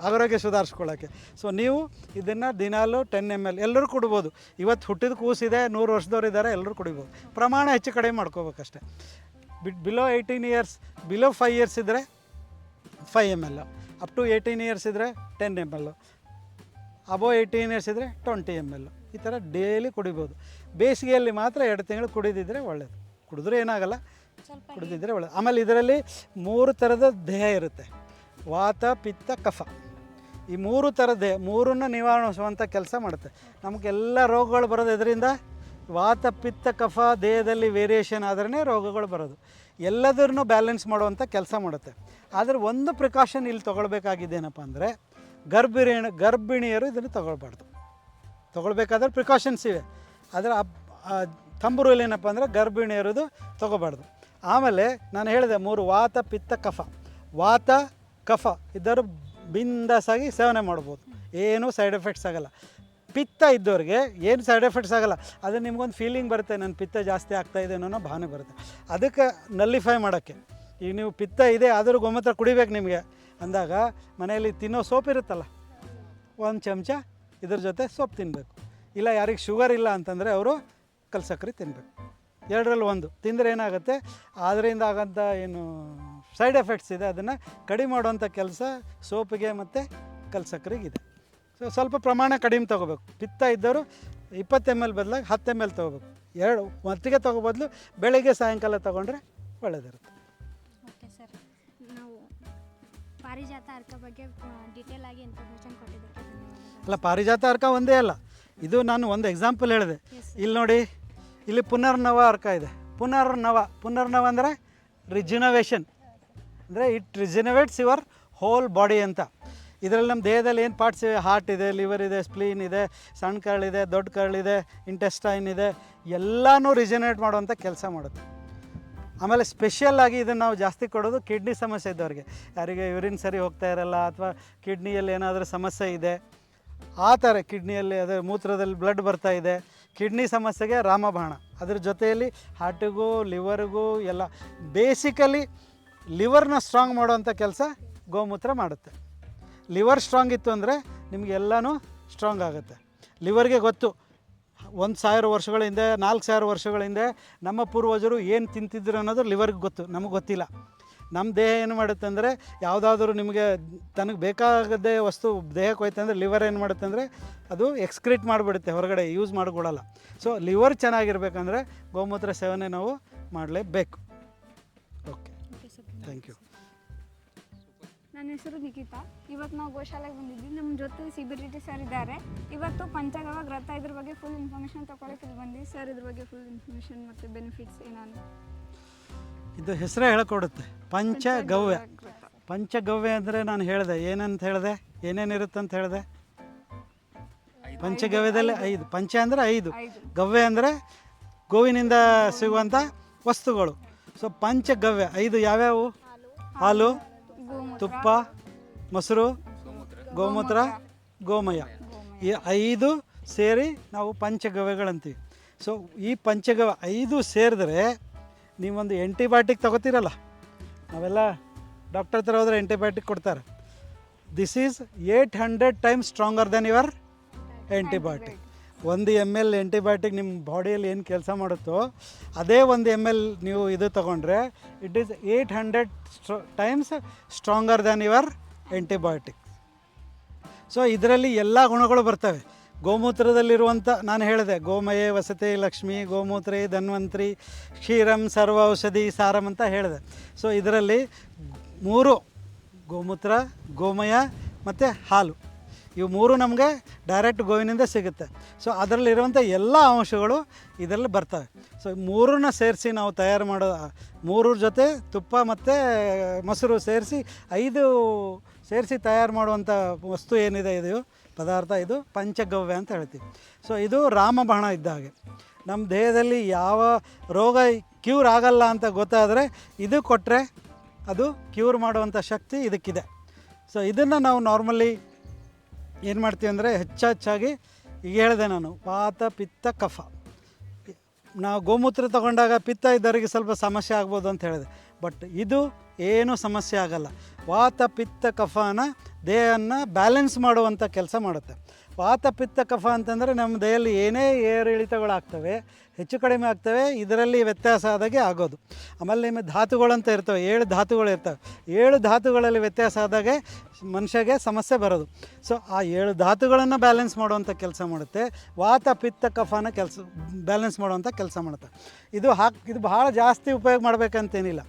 ಆರೋಗ್ಯ ಸುಧಾರಿಸ್ಕೊಳ್ಳೋಕ್ಕೆ. ಸೊ ನೀವು ಇದನ್ನು ದಿನಾಲು 10 ml ಎಲ್ಲರೂ ಕುಡ್ಬೋದು. ಇವತ್ತು ಹುಟ್ಟಿದ ಕೂಸಿದೆ, 100 ವರ್ಷದವ್ರು ಇದ್ದಾರೆ, ಎಲ್ಲರೂ ಕುಡಿಬೋದು. ಪ್ರಮಾಣ ಹೆಚ್ಚು ಕಡಿಮೆ ಮಾಡ್ಕೋಬೇಕಷ್ಟೆ. ಬಿಲೋ 18 years, ಬಿಲೋ 5 years ಇದ್ದರೆ 5 ml, ಅಪ್ ಟು 18 years ಇದ್ದರೆ 10 ml, ಅಬೋ 18 years ಇದ್ದರೆ 20 ml. ಈ ಥರ ಡೈಲಿ ಕುಡಿಬೋದು. ಬೇಸಿಗೆಯಲ್ಲಿ ಮಾತ್ರ 2 ತಿಂಗಳು ಕುಡಿದಿದ್ದರೆ ಒಳ್ಳೆಯದು. ಕುಡಿದ್ರೂ ಏನಾಗಲ್ಲ, ಕುಡಿದಿದ್ದರೆ ಒಳ್ಳೆಯದು. ಆಮೇಲೆ ಇದರಲ್ಲಿ 3 ಥರದ ದೇಹ ಇರುತ್ತೆ, ವಾತ, ಪಿತ್ತ, ಕಫ. ಈ 3 ಥರದ ದೇಹ 3ನ್ನು ನಿವಾರಿಸುವಂಥ ಕೆಲಸ ಮಾಡುತ್ತೆ. ನಮಗೆಲ್ಲ ರೋಗಗಳು ಬರೋದು ಇದರಿಂದ. ವಾತ, ಪಿತ್ತ, ಕಫ ದೇಹದಲ್ಲಿ ವೇರಿಯೇಷನ್ ಆದ್ರೇ ರೋಗಗಳು ಬರೋದು. ಎಲ್ಲದನ್ನು ಬ್ಯಾಲೆನ್ಸ್ ಮಾಡುವಂಥ ಕೆಲಸ ಮಾಡುತ್ತೆ. ಆದರೆ ಒಂದು ಪ್ರಿಕಾಷನ್ ಇಲ್ಲಿ ತೊಗೊಳ್ಬೇಕಾಗಿದ್ದೇನಪ್ಪ ಅಂದರೆ ಗರ್ಭಿಣಿಯರು ಇದನ್ನು ತೊಗೊಳ್ಬೇಕಾದ್ರೆ ಪ್ರಿಕಾಷನ್ಸ್ ಇವೆ. ಆದರೆ ಥಂಬ್ ರೂಲ್ ಏನಪ್ಪ ಅಂದರೆ ಗರ್ಭಿಣಿಯರದು ತೊಗೋಬಾರ್ದು. ಆಮೇಲೆ ನಾನು ಹೇಳಿದೆ 3 ವಾತ, ಪಿತ್ತ, ಕಫ. ವಾತ, ಕಫ ಇದ್ದರು ಬಿಂದಾಸಾಗಿ ಸೇವನೆ ಮಾಡ್ಬೋದು, ಏನೂ ಸೈಡ್ ಎಫೆಕ್ಟ್ಸ್ ಆಗೋಲ್ಲ. ಪಿತ್ತ ಇದ್ದವ್ರಿಗೆ ಏನು ಸೈಡ್ ಎಫೆಕ್ಟ್ಸ್ ಆಗೋಲ್ಲ. ಅದು ನಿಮ್ಗೊಂದು ಫೀಲಿಂಗ್ ಬರುತ್ತೆ, ನನ್ನ ಪಿತ್ತ ಜಾಸ್ತಿ ಆಗ್ತಾಯಿದೆ ಅನ್ನೋ ಭಾವನೆ ಬರುತ್ತೆ. ಅದಕ್ಕೆ ನಲ್ಲಿಫೈ ಮಾಡೋಕ್ಕೆ ಈಗ ನೀವು ಪಿತ್ತ ಇದೆ ಆದರೂ ಗೋಮೂತ್ರ ಕುಡಿಬೇಕು ನಿಮಗೆ ಅಂದಾಗ ಮನೆಯಲ್ಲಿ ತಿನ್ನೋ ಸೋಪ್ ಇರುತ್ತಲ್ಲ, 1 ಚಮಚ ಇದ್ರ ಜೊತೆ ಸೋಪ್ ತಿನ್ನಬೇಕು. ಇಲ್ಲ ಯಾರಿಗೆ ಶುಗರ್ ಇಲ್ಲ ಅಂತಂದರೆ ಅವರು ಕಲ್ಸಕ್ರೆ ತಿನ್ನಬೇಕು. 2ರಲ್ಲಿ 1 ತಿಂದರೆ ಏನಾಗುತ್ತೆ, ಅದರಿಂದ ಆಗೋಂಥ ಏನು ಸೈಡ್ ಎಫೆಕ್ಟ್ಸ್ ಇದೆ ಅದನ್ನು ಕಡಿಮೆ ಮಾಡುವಂಥ ಕೆಲಸ ಸೋಪಿಗೆ ಮತ್ತು ಕಲ್ಸಕ್ರಿಗಿದೆ. ಸೊ ಸ್ವಲ್ಪ ಪ್ರಮಾಣ ಕಡಿಮೆ ತೊಗೋಬೇಕು. ಪಿತ್ತ ಇದ್ದವರು 20 ml ಬದಲಾಗಿ 10 ml ತೊಗೋಬೇಕು. 2 ಒತ್ತಿಗೆ ತೊಗೋಬದಲು ಬೆಳಗ್ಗೆ ಸಾಯಂಕಾಲ ತೊಗೊಂಡ್ರೆ ಒಳ್ಳೆಯದಿರುತ್ತೆ. ಓಕೆ ಸರ್, ನಾವು ಪಾರಿಜಾತ ಅರ್ಕ ಬಗ್ಗೆ ಡೀಟೇಲ್ ಆಗಿ ಇನ್ಫಾರ್ಮೇಷನ್ ಕೊಟ್ಟಿದ್ದಕ್ಕೆ ಅಲ್ಲ, ಪಾರಿಜಾತ ಅರ್ಕ ಒಂದೇ ಅಲ್ಲ, ಇದು ನಾನು ಒಂದು ಎಕ್ಸಾಂಪಲ್ ಹೇಳಿದೆ. ಇಲ್ಲಿ ನೋಡಿ, ಇಲ್ಲಿ ಪುನರ್ನವ ಅರ್ಕ ಇದೆ. ಪುನರ್ನವ ಅಂದರೆ ರಿಜಿನವೇಷನ್, ಅಂದರೆ ಇಟ್ ರಿಜಿನವೇಟ್ಸ್ ಯುವರ್ ಹೋಲ್ ಬಾಡಿ ಅಂತ. ಇದರಲ್ಲಿ ನಮ್ಮ ದೇಹದಲ್ಲಿ ಏನು ಪಾರ್ಟ್ಸ್ ಇವೆ, ಹಾರ್ಟ್ ಇದೆ, ಲಿವರ್ ಇದೆ, ಸ್ಪ್ಲೀನ್ ಇದೆ, ಸಣ್ಣ ಕರಳಿದೆ, ದೊಡ್ಡ ಕರಳಿದೆ, ಇಂಟೆಸ್ಟೈನ್ ಇದೆ, ಎಲ್ಲನೂ ರಿಜಿನರೇಟ್ ಮಾಡುವಂಥ ಕೆಲಸ ಮಾಡುತ್ತೆ. ಆಮೇಲೆ ಸ್ಪೆಷಲ್ಲಾಗಿ ಇದನ್ನು ನಾವು ಜಾಸ್ತಿ ಕೊಡೋದು ಕಿಡ್ನಿ ಸಮಸ್ಯೆ ಇದ್ದವ್ರಿಗೆ, ಯಾರಿಗೆ ಯೂರಿನ್ ಸರಿ ಹೋಗ್ತಾ ಇರಲ್ಲ ಅಥವಾ ಕಿಡ್ನಿಯಲ್ಲಿ ಏನಾದರೂ ಸಮಸ್ಯೆ ಇದೆ, ಆ ಥರ ಕಿಡ್ನಿಯಲ್ಲಿ ಅದೇ ಮೂತ್ರದಲ್ಲಿ ಬ್ಲಡ್ ಬರ್ತಾ ಇದೆ, ಕಿಡ್ನಿ ಸಮಸ್ಯೆಗೆ ರಾಮಬಾಣ. ಅದ್ರ ಜೊತೆಯಲ್ಲಿ ಹಾರ್ಟಿಗೂ ಲಿವರ್ಗೂ ಎಲ್ಲ ಬೇಸಿಕಲಿ ಲಿವರ್ನ ಸ್ಟ್ರಾಂಗ್ ಮಾಡುವಂಥ ಕೆಲಸ ಗೋಮೂತ್ರ ಮಾಡುತ್ತೆ. ಲಿವರ್ ಸ್ಟ್ರಾಂಗ್ ಇತ್ತು ಅಂದರೆ ನಿಮಗೆಲ್ಲನೂ ಸ್ಟ್ರಾಂಗ್ ಆಗುತ್ತೆ. ಲಿವರ್ಗೆ ಗೊತ್ತು, 1000 ವರ್ಷಗಳ ಹಿಂದೆ 4000 ವರ್ಷಗಳ ಹಿಂದೆ ನಮ್ಮ ಪೂರ್ವಜರು ಏನು ತಿಂತಿದ್ರು ಅನ್ನೋದು ಲಿವರ್ಗೆ ಗೊತ್ತು, ನಮಗೆ ಗೊತ್ತಿಲ್ಲ. ನಮ್ಮ ದೇಹ ಏನು ಮಾಡುತ್ತೆ ಅಂದರೆ ಯಾವುದಾದ್ರೂ ನಿಮಗೆ ತನಗೆ ಬೇಕಾಗದೇ ವಸ್ತು ದೇಹಕ್ಕೆ ಹೋಯ್ತು ಅಂದರೆ ಲಿವರ್ ಏನು ಮಾಡುತ್ತೆ ಅಂದರೆ ಅದು ಎಕ್ಸ್ಕ್ರೀಟ್ ಮಾಡಿಬಿಡುತ್ತೆ, ಹೊರಗಡೆ ಯೂಸ್ ಮಾಡಿಕೊಡಲ್ಲ. ಸೊ ಲಿವರ್ ಚೆನ್ನಾಗಿರ್ಬೇಕಂದ್ರೆ ಗೋಮೂತ್ರ ಸೇವನೆ ನಾವು ಮಾಡಲೇಬೇಕು. Okay, thank you. ನನ್ನ ಹೆಸರು ನಿಖಿತಾ. ಇವತ್ತು ನಾವು ಗೋಶಾಲೆಗೆ ಬಂದಿದ್ವಿ. ನಮ್ಮ ಜೊತೆ ಸಿಬಿರಿಟಿ ಸರ್ ಇದ್ದಾರೆ. ಇವತ್ತು ಪಂಚಗವ್ಯ ವ್ರತ ಇದ್ರ ಬಗ್ಗೆ ಫುಲ್ ಇನ್ಫಾರ್ಮೇಷನ್ ತೊಗೊಳಕ್ಕೆ ಇಲ್ಲಿ ಬಂದಿವಿ. ಸರ್ ಇದ್ರ ಬಗ್ಗೆ ಫುಲ್ ಇನ್ಫಾರ್ಮೇಷನ್ ಮತ್ತು ಬೆನಿಫಿಟ್ಸ್ ಏನಾನು ಇದು ಹೆಸರೇ ಹೇಳ್ಕೊಡುತ್ತೆ, ಪಂಚಗವ್ಯ. ಪಂಚಗವ್ಯ ಅಂದರೆ ನಾನು ಹೇಳಿದೆ ಏನಂತ ಹೇಳಿದೆ, ಏನೇನಿರುತ್ತೆ ಅಂತ ಹೇಳಿದೆ. ಪಂಚಗವ್ಯದಲ್ಲಿ 5. ಪಂಚ ಅಂದರೆ 5, ಗವ್ಯ ಅಂದರೆ ಗೋವಿನಿಂದ ಸಿಗುವಂಥ ವಸ್ತುಗಳು. ಸೊ ಪಂಚಗವ್ಯ 5 ಯಾವ್ಯಾವು? ಹಾಲು, ತುಪ್ಪ, ಮೊಸರು, ಗೋಮೂತ್ರ, ಗೋಮಯ. ಈ 5 ಸೇರಿ ನಾವು ಪಂಚಗವ್ಯಗಳಂತೀವಿ. ಸೊ ಈ ಪಂಚಗವ್ಯ 5 ಸೇರಿದ್ರೆ ನೀವೊಂದು ಆ್ಯಂಟಿಬಯೋಟಿಕ್ ತಗೋತೀರಲ್ಲ, ನಾವೆಲ್ಲ ಡಾಕ್ಟರ್ ಹತ್ರ ಹೋದರೆ ಆ್ಯಂಟಿಬಯೋಟಿಕ್ ಕೊಡ್ತಾರೆ. This is 800 times stronger then your antibiotic. 1 ml antibiotic ನಿಮ್ಮ ಬಾಡಿಯಲ್ಲಿ ಏನು ಕೆಲಸ ಮಾಡುತ್ತೋ ಅದೇ 1 ml ನೀವು ಇದು ತೊಗೊಂಡ್ರೆ it is 800 times stronger than your antibiotic. So ಇದರಲ್ಲಿ ಎಲ್ಲ ಗುಣಗಳು ಬರ್ತವೆ. ಗೋಮೂತ್ರದಲ್ಲಿರುವಂಥ, ನಾನು ಹೇಳಿದೆ, ಗೋಮಯೇ ವಸತೆ ಲಕ್ಷ್ಮಿ, ಗೋಮೂತ್ರೇ ಧನ್ವಂತ್ರಿ, ಕ್ಷೀರಂ ಸರ್ವ ಔಷಧಿ ಸಾರಂ ಅಂತ ಹೇಳಿದೆ. ಸೊ ಇದರಲ್ಲಿ 3 ಗೋಮೂತ್ರ, ಗೋಮಯ ಮತ್ತು ಹಾಲು, ಇವು 3 ನಮಗೆ ಡೈರೆಕ್ಟ್ ಗೋವಿನಿಂದ ಸಿಗುತ್ತೆ. ಸೊ ಅದರಲ್ಲಿರುವಂಥ ಎಲ್ಲ ಅಂಶಗಳು ಇದರಲ್ಲಿ ಬರ್ತವೆ. ಸೊ 3ನ್ನ ಸೇರಿಸಿ ನಾವು ತಯಾರು ಮಾಡೋ 3 ಜೊತೆ ತುಪ್ಪ ಮತ್ತು ಮೊಸರು ಸೇರಿಸಿ 5 ಸೇರಿಸಿ ತಯಾರು ಮಾಡುವಂಥ ವಸ್ತು ಏನಿದೆ, ಇದು ಪದಾರ್ಥ, ಇದು ಪಂಚಗವ್ಯ ಅಂತ ಹೇಳ್ತೀವಿ. ಸೊ ಇದು ರಾಮಬಾಣ ಇದ್ದ ಹಾಗೆ. ನಮ್ಮ ದೇಹದಲ್ಲಿ ಯಾವ ರೋಗ ಕ್ಯೂರ್ ಆಗಲ್ಲ ಅಂತ ಗೊತ್ತಾದರೆ ಇದು ಕೊಟ್ಟರೆ ಅದು ಕ್ಯೂರ್ ಮಾಡುವಂಥ ಶಕ್ತಿ ಇದಕ್ಕಿದೆ. ಸೊ ಇದನ್ನು ನಾವು ನಾರ್ಮಲಿ ಏನು ಮಾಡ್ತೀವಿ ಅಂದರೆ ಹೆಚ್ಚಾಗಿ ಈಗ ಹೇಳಿದೆ ನಾನು, ವಾತ ಪಿತ್ತ ಕಫ. ನಾವು ಗೋಮೂತ್ರ ತೊಗೊಂಡಾಗ ಪಿತ್ತ ಇದ್ದವರಿಗೆ ಸ್ವಲ್ಪ ಸಮಸ್ಯೆ ಆಗ್ಬೋದು ಅಂತ ಹೇಳಿದೆ, ಬಟ್ ಇದು ಏನೂ ಸಮಸ್ಯೆ ಆಗಲ್ಲ. ವಾತ ಪಿತ್ತ ಕಫನ ದೇಹವನ್ನು ಬ್ಯಾಲೆನ್ಸ್ ಮಾಡುವಂಥ ಕೆಲಸ ಮಾಡುತ್ತೆ. ವಾತ ಪಿತ್ತ ಕಫ ಅಂತಂದರೆ ನಮ್ಮ ದೇಹದಲ್ಲಿ ಏನೇ ಏರಿಳಿತಗಳಾಗ್ತವೆ, ಹೆಚ್ಚು ಕಡಿಮೆ ಆಗ್ತವೆ, ಇದರಲ್ಲಿ ವ್ಯತ್ಯಾಸ ಆದಾಗೆ ಆಗೋದು. ಆಮೇಲೆ ನಿಮ್ಮ ಧಾತುಗಳಂತ ಇರ್ತವೆ, 7 ಧಾತುಗಳು ಇರ್ತವೆ. 7 ಧಾತುಗಳಲ್ಲಿ ವ್ಯತ್ಯಾಸ ಆದಾಗೆ ಮನುಷ್ಯಗೆ ಸಮಸ್ಯೆ ಬರೋದು. ಸೊ ಆ 7 ಧಾತುಗಳನ್ನು ಬ್ಯಾಲೆನ್ಸ್ ಮಾಡುವಂಥ ಕೆಲಸ ಮಾಡುತ್ತೆ. ವಾತ ಪಿತ್ತ ಕಫನ ಬ್ಯಾಲೆನ್ಸ್ ಮಾಡುವಂಥ ಕೆಲಸ ಮಾಡುತ್ತೆ. ಇದು ಭಾಳ ಜಾಸ್ತಿ ಉಪಯೋಗ ಮಾಡಬೇಕಂತೇನಿಲ್ಲ.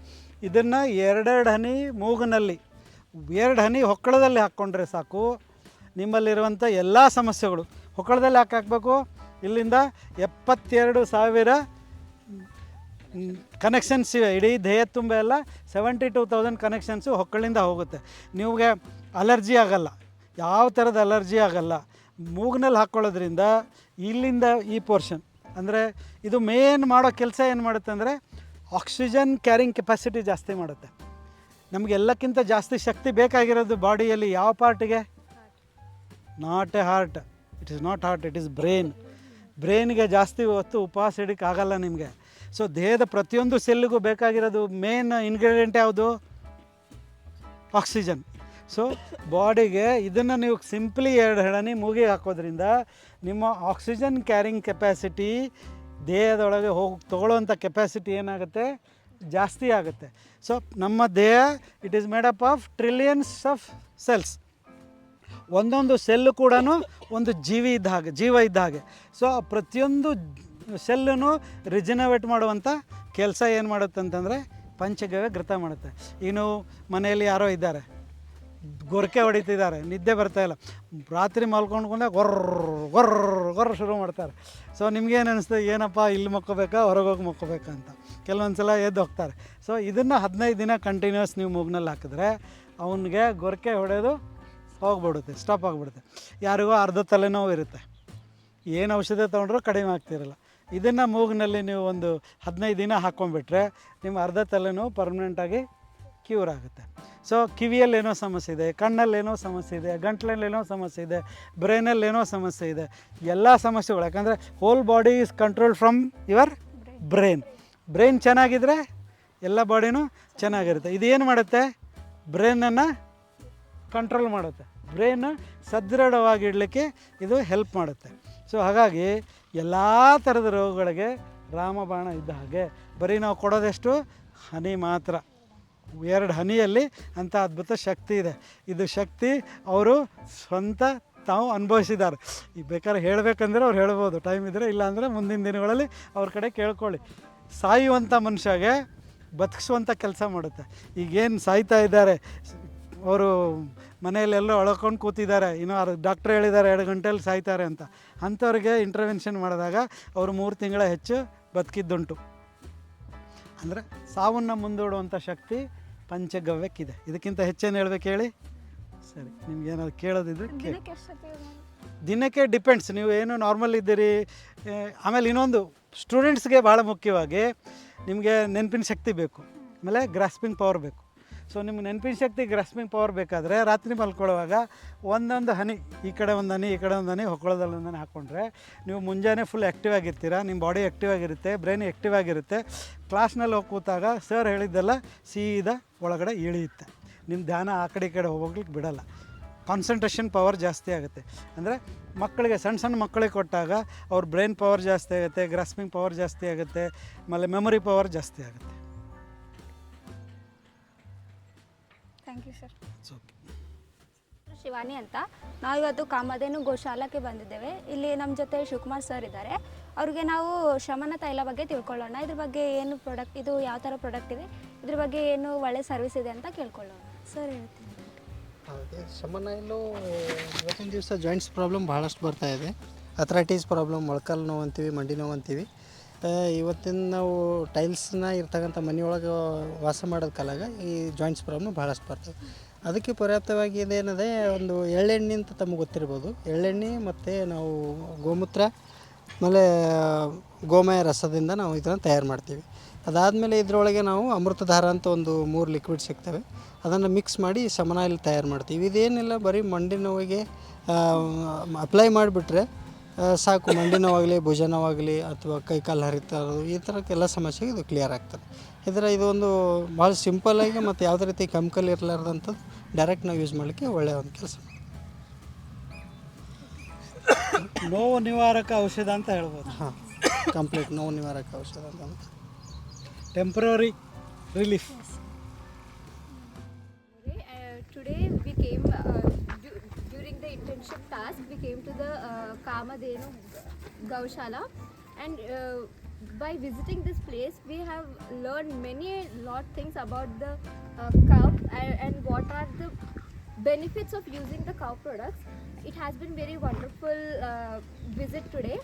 ಇದನ್ನು 2 ಹನಿ ಮೂಗಿನಲ್ಲಿ, 2 ಹನಿ ಹೊಕ್ಕಳದಲ್ಲಿ ಹಾಕ್ಕೊಂಡ್ರೆ ಸಾಕು. ನಿಮ್ಮಲ್ಲಿರುವಂಥ ಎಲ್ಲ ಸಮಸ್ಯೆಗಳು ಹೊಕ್ಕಳದಲ್ಲಿ ಹಾಕಬೇಕು. ಇಲ್ಲಿಂದ 72,000 ಕನೆಕ್ಷನ್ಸ್ ಇವೆ ಇಡೀ ದೇಹ ತುಂಬ. ಎಲ್ಲ 72,000 ಕನೆಕ್ಷನ್ಸು ಹೊಕ್ಕಳಿಂದ ಹೋಗುತ್ತೆ. ನಿಮಗೆ ಅಲರ್ಜಿ ಆಗಲ್ಲ, ಯಾವ ಥರದ ಅಲರ್ಜಿ ಆಗಲ್ಲ. ಮೂಗಿನಲ್ಲಿ ಹಾಕ್ಕೊಳ್ಳೋದ್ರಿಂದ ಇಲ್ಲಿಂದ ಈ ಪೋರ್ಷನ್ ಅಂದರೆ ಇದು ಮೇನ್ ಮಾಡೋ ಕೆಲಸ ಏನು ಮಾಡುತ್ತೆ ಅಂದರೆ ಆಕ್ಸಿಜನ್ ಕ್ಯಾರಿಂಗ್ ಕೆಪಾಸಿಟಿ ಜಾಸ್ತಿ ಮಾಡುತ್ತೆ. ನಮಗೆಲ್ಲಕ್ಕಿಂತ ಜಾಸ್ತಿ ಶಕ್ತಿ ಬೇಕಾಗಿರೋದು ಬಾಡಿಯಲ್ಲಿ ಯಾವ ಪಾರ್ಟಿಗೆ? Not a heart, it is not heart, it is brain. ಬ್ರೈನ್ಗೆ ಜಾಸ್ತಿ ಹೊತ್ತು ಉಪವಾಸ ಹಿಡಿಯೋಕ್ಕಾಗಲ್ಲ ನಿಮಗೆ. ಸೊ ದೇಹದ ಪ್ರತಿಯೊಂದು ಸೆಲ್ಲಿಗೂ ಬೇಕಾಗಿರೋದು ಮೇನ್ ಇಂಗ್ರೀಡಿಯೆಂಟ್ ಯಾವುದು? ಆಕ್ಸಿಜನ್. ಸೊ ಬಾಡಿಗೆ ಇದನ್ನು ನೀವು ಸಿಂಪ್ಲಿ 2 ಹನಿ ಮೂಗಿಗೆ ಹಾಕೋದ್ರಿಂದ ನಿಮ್ಮ ಆಕ್ಸಿಜನ್ ಕ್ಯಾರಿಂಗ್ ಕೆಪಾಸಿಟಿ, ದೇಹದೊಳಗೆ ತೊಗೊಳ್ಳೋವಂಥ ಕೆಪಾಸಿಟಿ ಏನಾಗುತ್ತೆ? ಜಾಸ್ತಿ ಆಗುತ್ತೆ. ಸೊ ನಮ್ಮ ದೇಹ it is made up of trillions of cells. ಒಂದೊಂದು ಸೆಲ್ಲು ಕೂಡ ಒಂದು ಜೀವ ಇದ್ದ ಹಾಗೆ. ಸೊ ಪ್ರತಿಯೊಂದು ಸೆಲ್ಲನ್ನು ರಿಜನರೇಟ್ ಮಾಡುವಂಥ ಕೆಲಸ ಏನು ಮಾಡುತ್ತೆ ಅಂತಂದರೆ ಪಂಚಗವ್ಯ ಘೃತ ಮಾಡುತ್ತೆ. ಇನ್ನು ಮನೆಯಲ್ಲಿ ಯಾರೋ ಇದ್ದಾರೆ, ಗೊರಕೆ ಹೊಡಿತಿದ್ದಾರೆ, ನಿದ್ದೆ ಬರ್ತಾಯಿಲ್ಲ, ರಾತ್ರಿ ಮಲ್ಕೊಂಡ್ಕೊಂಡಾಗ ಗೊರ್ರ ಶುರು ಮಾಡ್ತಾರೆ. ಸೊ ನಿಮ್ಗೇನು ಅನಿಸ್ತದೆ, ಏನಪ್ಪ ಇಲ್ಲಿ ಮಕ್ಕೋಬೇಕಾ ಹೊರಗೆ ಹೋಗಿ ಮಕ್ಕೋಬೇಕಾ ಅಂತ. ಕೆಲವೊಂದು ಸಲ ಎದ್ದು ಹೋಗ್ತಾರೆ. ಸೊ ಇದನ್ನು 15 ದಿನ ಕಂಟಿನ್ಯೂಸ್ ನೀವು ಮೂಗ್ನಲ್ಲಿ ಹಾಕಿದ್ರೆ ಅವನಿಗೆ ಗೊರಕೆ ಹೊಡೆಯೋದು ಹೋಗ್ಬಿಡುತ್ತೆ, ಸ್ಟಾಪ್ ಆಗಿಬಿಡುತ್ತೆ. ಯಾರಿಗೋ ಅರ್ಧ ತಲೆನೋವು ಇರುತ್ತೆ, ಏನು ಔಷಧಿ ತೊಗೊಂಡ್ರೂ ಕಡಿಮೆ ಆಗ್ತಿರಲ್ಲ. ಇದನ್ನು ಮೂಗಿನಲ್ಲಿ ನೀವು ಒಂದು 15 ದಿನ ಹಾಕ್ಕೊಂಡ್ಬಿಟ್ರೆ ನಿಮ್ಮ ಅರ್ಧ ತಲೆನೋವು ಪರ್ಮನೆಂಟಾಗಿ ಕ್ಯೂರ್ ಆಗುತ್ತೆ. ಸೊ ಕಿವಿಯಲ್ಲೇನೋ ಸಮಸ್ಯೆ ಇದೆ, ಕಣ್ಣಲ್ಲೇನೋ ಸಮಸ್ಯೆ ಇದೆ, ಗಂಟ್ಲಲ್ಲೇನೋ ಸಮಸ್ಯೆ ಇದೆ, ಬ್ರೈನಲ್ಲೇನೋ ಸಮಸ್ಯೆ ಇದೆ, ಎಲ್ಲ ಸಮಸ್ಯೆಗಳು. ಯಾಕಂದರೆ whole body is control from your brain. Brain ಚೆನ್ನಾಗಿದ್ದರೆ ಎಲ್ಲ ಬಾಡಿನೂ ಚೆನ್ನಾಗಿರುತ್ತೆ. ಇದೇನು ಮಾಡುತ್ತೆ? ಬ್ರೈನನ್ನು ಕಂಟ್ರೋಲ್ ಮಾಡುತ್ತೆ. ಬ್ರೈನ್ ಸದೃಢವಾಗಿಡಲಿಕ್ಕೆ ಇದು ಹೆಲ್ಪ್ ಮಾಡುತ್ತೆ. ಸೊ ಹಾಗಾಗಿ ಎಲ್ಲ ಥರದ ರೋಗಗಳಿಗೆ ರಾಮಬಾಣ ಇದ್ದ ಹಾಗೆ. ಬರೀ ನಾವು ಕೊಡೋದೆಷ್ಟು ಹನಿ ಮಾತ್ರ, 2 ಹನಿಯಲ್ಲಿ ಅಂಥ ಅದ್ಭುತ ಶಕ್ತಿ ಇದೆ. ಇದು ಶಕ್ತಿ ಅವರು ಸ್ವಂತ ತಾವು ಅನುಭವಿಸಿದ್ದಾರೆ. ಈಗ ಬೇಕಾದ್ರೆ ಹೇಳಬೇಕಂದ್ರೆ ಅವ್ರು ಹೇಳ್ಬೋದು, ಟೈಮ್ ಇದ್ದರೆ. ಇಲ್ಲಾಂದರೆ ಮುಂದಿನ ದಿನಗಳಲ್ಲಿ ಅವ್ರ ಕಡೆ ಕೇಳ್ಕೊಳ್ಳಿ. ಸಾಯುವಂಥ ಮನುಷ್ಯಗೆ ಬದುಕಿಸುವಂಥ ಕೆಲಸ ಮಾಡುತ್ತೆ. ಈಗೇನು ಸಾಯ್ತಾ ಇದ್ದಾರೆ, ಅವರು ಮನೆಯಲ್ಲೆಲ್ಲೋ ಅಳ್ಕೊಂಡು ಕೂತಿದ್ದಾರೆ, ಇನ್ನೂ ಡಾಕ್ಟ್ರ್ ಹೇಳಿದ್ದಾರೆ 2 ಗಂಟೆಯಲ್ಲಿ ಸಾಯ್ತಾರೆ ಅಂತ. ಅಂಥವ್ರಿಗೆ ಇಂಟರ್ವೆನ್ಷನ್ ಮಾಡಿದಾಗ ಅವರು 3 ತಿಂಗಳ ಹೆಚ್ಚು ಬದುಕಿದ್ದುಂಟು. ಅಂದರೆ ಸಾವನ್ನು ಮುಂದೂಡುವಂಥ ಶಕ್ತಿ ಪಂಚಗವ್ಯಕ್ಕಿದೆ. ಇದಕ್ಕಿಂತ ಹೆಚ್ಚೇನು ಹೇಳ್ಬೇಕು ಹೇಳಿ? ಸರಿ, ನಿಮ್ಗೇನಾದ್ರು ಕೇಳೋದಿದ್ರೆ ಕೇಳಿ. ದಿನಕ್ಕೆ ಎಷ್ಟು ಸತಿ use ಮಾಡ್ತೀರಾ? ದಿನಕ್ಕೆ ಡಿಪೆಂಡ್ಸ್, ನೀವು ಏನು ನಾರ್ಮಲ್ ಇದ್ದೀರಿ. ಆಮೇಲೆ ಇನ್ನೊಂದು ಸ್ಟೂಡೆಂಟ್ಸ್ಗೆ ಭಾಳ ಮುಖ್ಯವಾಗಿ ನಿಮಗೆ ನೆನಪಿನ ಶಕ್ತಿ ಬೇಕು, ಆಮೇಲೆ ಗ್ರಾಸ್ಪಿಂಗ್ ಪವರ್ ಬೇಕು. ಸೊ ನಿಮ್ಗೆ ನೆನಪಿನ ಶಕ್ತಿ, ಗ್ರಾಸ್ಪಿಂಗ್ ಪವರ್ ಬೇಕಾದರೆ ರಾತ್ರಿ ಮಲ್ಕೊಳ್ಳುವಾಗ ಒಂದೊಂದು ಹನಿ, ಈ ಕಡೆ ಒಂದು ಹನಿ ಈ ಕಡೆ ಒಂದು ಹನಿ ಹೊಕ್ಕಳದಲ್ಲಿ ಒಂದು ಹನಿ ಹಾಕ್ಕೊಂಡ್ರೆ ನೀವು ಮುಂಜಾನೆ ಫುಲ್ ಆ್ಯಕ್ಟಿವ್ ಆಗಿರ್ತೀರ, ನಿಮ್ಮ ಬಾಡಿ ಆ್ಯಕ್ಟಿವ್ ಆಗಿರುತ್ತೆ, ಬ್ರೈನ್ ಆ್ಯಕ್ಟಿವ್ ಆಗಿರುತ್ತೆ. ಕ್ಲಾಸ್ನಲ್ಲಿ ಹೋಗಿ ಕೂತಾಗ ಸರ್ ಹೇಳಿದ್ದೆಲ್ಲ ಸೀದಾ ಒಳಗಡೆ ಇಳಿಯುತ್ತೆ. ನಿಮ್ಮ ಧ್ಯಾನ ಆ ಕಡೆ ಈ ಕಡೆ ಹೋಗ್ಲಿಕ್ಕೆ ಬಿಡಲ್ಲ. ಕಾನ್ಸಂಟ್ರೇಷನ್ ಪವರ್ ಜಾಸ್ತಿ ಆಗುತ್ತೆ. ಅಂದರೆ ಮಕ್ಕಳಿಗೆ, ಸಣ್ಣ ಸಣ್ಣ ಮಕ್ಕಳಿಗೆ ಕೊಟ್ಟಾಗ ಅವ್ರ ಬ್ರೈನ್ ಪವರ್ ಜಾಸ್ತಿ ಆಗುತ್ತೆ, ಗ್ರಾಸ್ಪಿಂಗ್ ಪವರ್ ಜಾಸ್ತಿ ಆಗುತ್ತೆ, ಆಮೇಲೆ ಮೆಮೊರಿ ಪವರ್ ಜಾಸ್ತಿ ಆಗುತ್ತೆ. Thank you sir. It's okay. Shivani ಅಂತ. ನಾವು ಇವತ್ತು ಕಾಮಧೇನು ಗೋಶಾಲಕ್ಕೆ ಬಂದಿದ್ದೇವೆ. ಇಲ್ಲಿ ನಮ್ಮ ಜೊತೆ ಶಿವಕುಮಾರ್ ಸರ್ ಇದ್ದಾರೆ. ಅವ್ರಿಗೆ ನಾವು ಶಮನ ತೈಲ ಬಗ್ಗೆ ತಿಳ್ಕೊಳ್ಳೋಣ. ಇದ್ರ ಬಗ್ಗೆ ಏನು ಪ್ರಾಡಕ್ಟ್, ಇದು ಯಾವ ಥರ ಪ್ರಾಡಕ್ಟ್ ಇದೆ, ಇದ್ರ ಬಗ್ಗೆ ಏನು ಒಳ್ಳೆ ಸರ್ವಿಸ್ ಇದೆ ಅಂತ ಕೇಳ್ಕೊಳ್ಳೋಣ. ಸರ್ ಹೇಳ್ತೀನಿ. ಹೌದು, ಶಮನ ಇಲ್ಲೂ ಇವತ್ತಿನ ದಿವಸ ಜಾಯಿಂಟ್ಸ್ ಪ್ರಾಬ್ಲಮ್ ಭಾಳಷ್ಟು ಬರ್ತಾ ಇದೆ. ಅಥ್ರೈಟಿಸ್ ಪ್ರಾಬ್ಲಮ್, ಮೊಳಕಾಲು ನೋವು ಅಂತೀವಿ, ಮಂಡಿ ನೋವು ಅಂತೀವಿ. ಇವತ್ತಿನ ನಾವು ಟೈಲ್ಸ್ನ ಇರ್ತಕ್ಕಂಥ ಮನೆಯೊಳಗೆ ವಾಸ ಮಾಡೋದ ಕಾಲಾಗ ಈ ಜಾಯಿಂಟ್ಸ್ ಪ್ರಾಬ್ಲಮ್ ಭಾಳಷ್ಟು ಬರ್ತದೆ. ಅದಕ್ಕೆ ಪರ್ಯಾಪ್ತವಾಗಿ ಇದೇನಿದೆ, ಒಂದು ಎಳ್ಳೆಣ್ಣೆ ಅಂತ ತಮಗೆ ಗೊತ್ತಿರ್ಬೋದು. ಎಳ್ಳೆಣ್ಣೆ ಮತ್ತು ನಾವು ಗೋಮೂತ್ರ ಆಮೇಲೆ ಗೋಮಯ ರಸದಿಂದ ನಾವು ಇದನ್ನು ತಯಾರು ಮಾಡ್ತೀವಿ. ಅದಾದಮೇಲೆ ಇದರೊಳಗೆ ನಾವು ಅಮೃತಧಾರ ಅಂತ ಒಂದು 3 ಲಿಕ್ವಿಡ್ ಸಿಗ್ತವೆ. ಅದನ್ನು ಮಿಕ್ಸ್ ಮಾಡಿ ಶಮನ ಇಲ್ಲಿ ತಯಾರು ಮಾಡ್ತೀವಿ. ಇದೇನಿಲ್ಲ, ಬರೀ ಮಂಡಿ ನೋವಿಗೆ ಅಪ್ಲೈ ಮಾಡಿಬಿಟ್ರೆ ಸಾಕು. ಮಂಡಿ ನೋವಾಗಲಿ, ಭುಜ ನೋವಾಗಲಿ, ಅಥವಾ ಕೈ ಕಾಲು ಹರಿತಾ ಇರೋದು, ಈ ಥರಕ್ಕೆಲ್ಲ ಸಮಸ್ಯೆಗೆ ಇದು ಕ್ಲಿಯರ್ ಆಗ್ತದೆ. ಇದೊಂದು ಭಾಳ ಸಿಂಪಲ್ಲಾಗಿ ಮತ್ತು ಯಾವುದೇ ರೀತಿ ಕೆಮಿಕಲ್ ಇರಲಾರ್ದಂಥದ್ದು ಡೈರೆಕ್ಟ್ ನಾವು ಯೂಸ್ ಮಾಡಲಿಕ್ಕೆ ಒಳ್ಳೆಯ ಒಂದು ಕೆಲಸ. ನೋವು ನಿವಾರಕ ಔಷಧ ಅಂತ ಹೇಳ್ಬೋದು. ಹಾಂ, ಕಂಪ್ಲೀಟ್ ನೋವು ನಿವಾರಕ ಔಷಧ ಅಂತ. Temporary relief. Today we came during the internship task. We came to the Kamadhenu Gaushala, and by visiting this place, we have learned lot things about the cow and what are the benefits of using the cow products. It has been very wonderful visit today.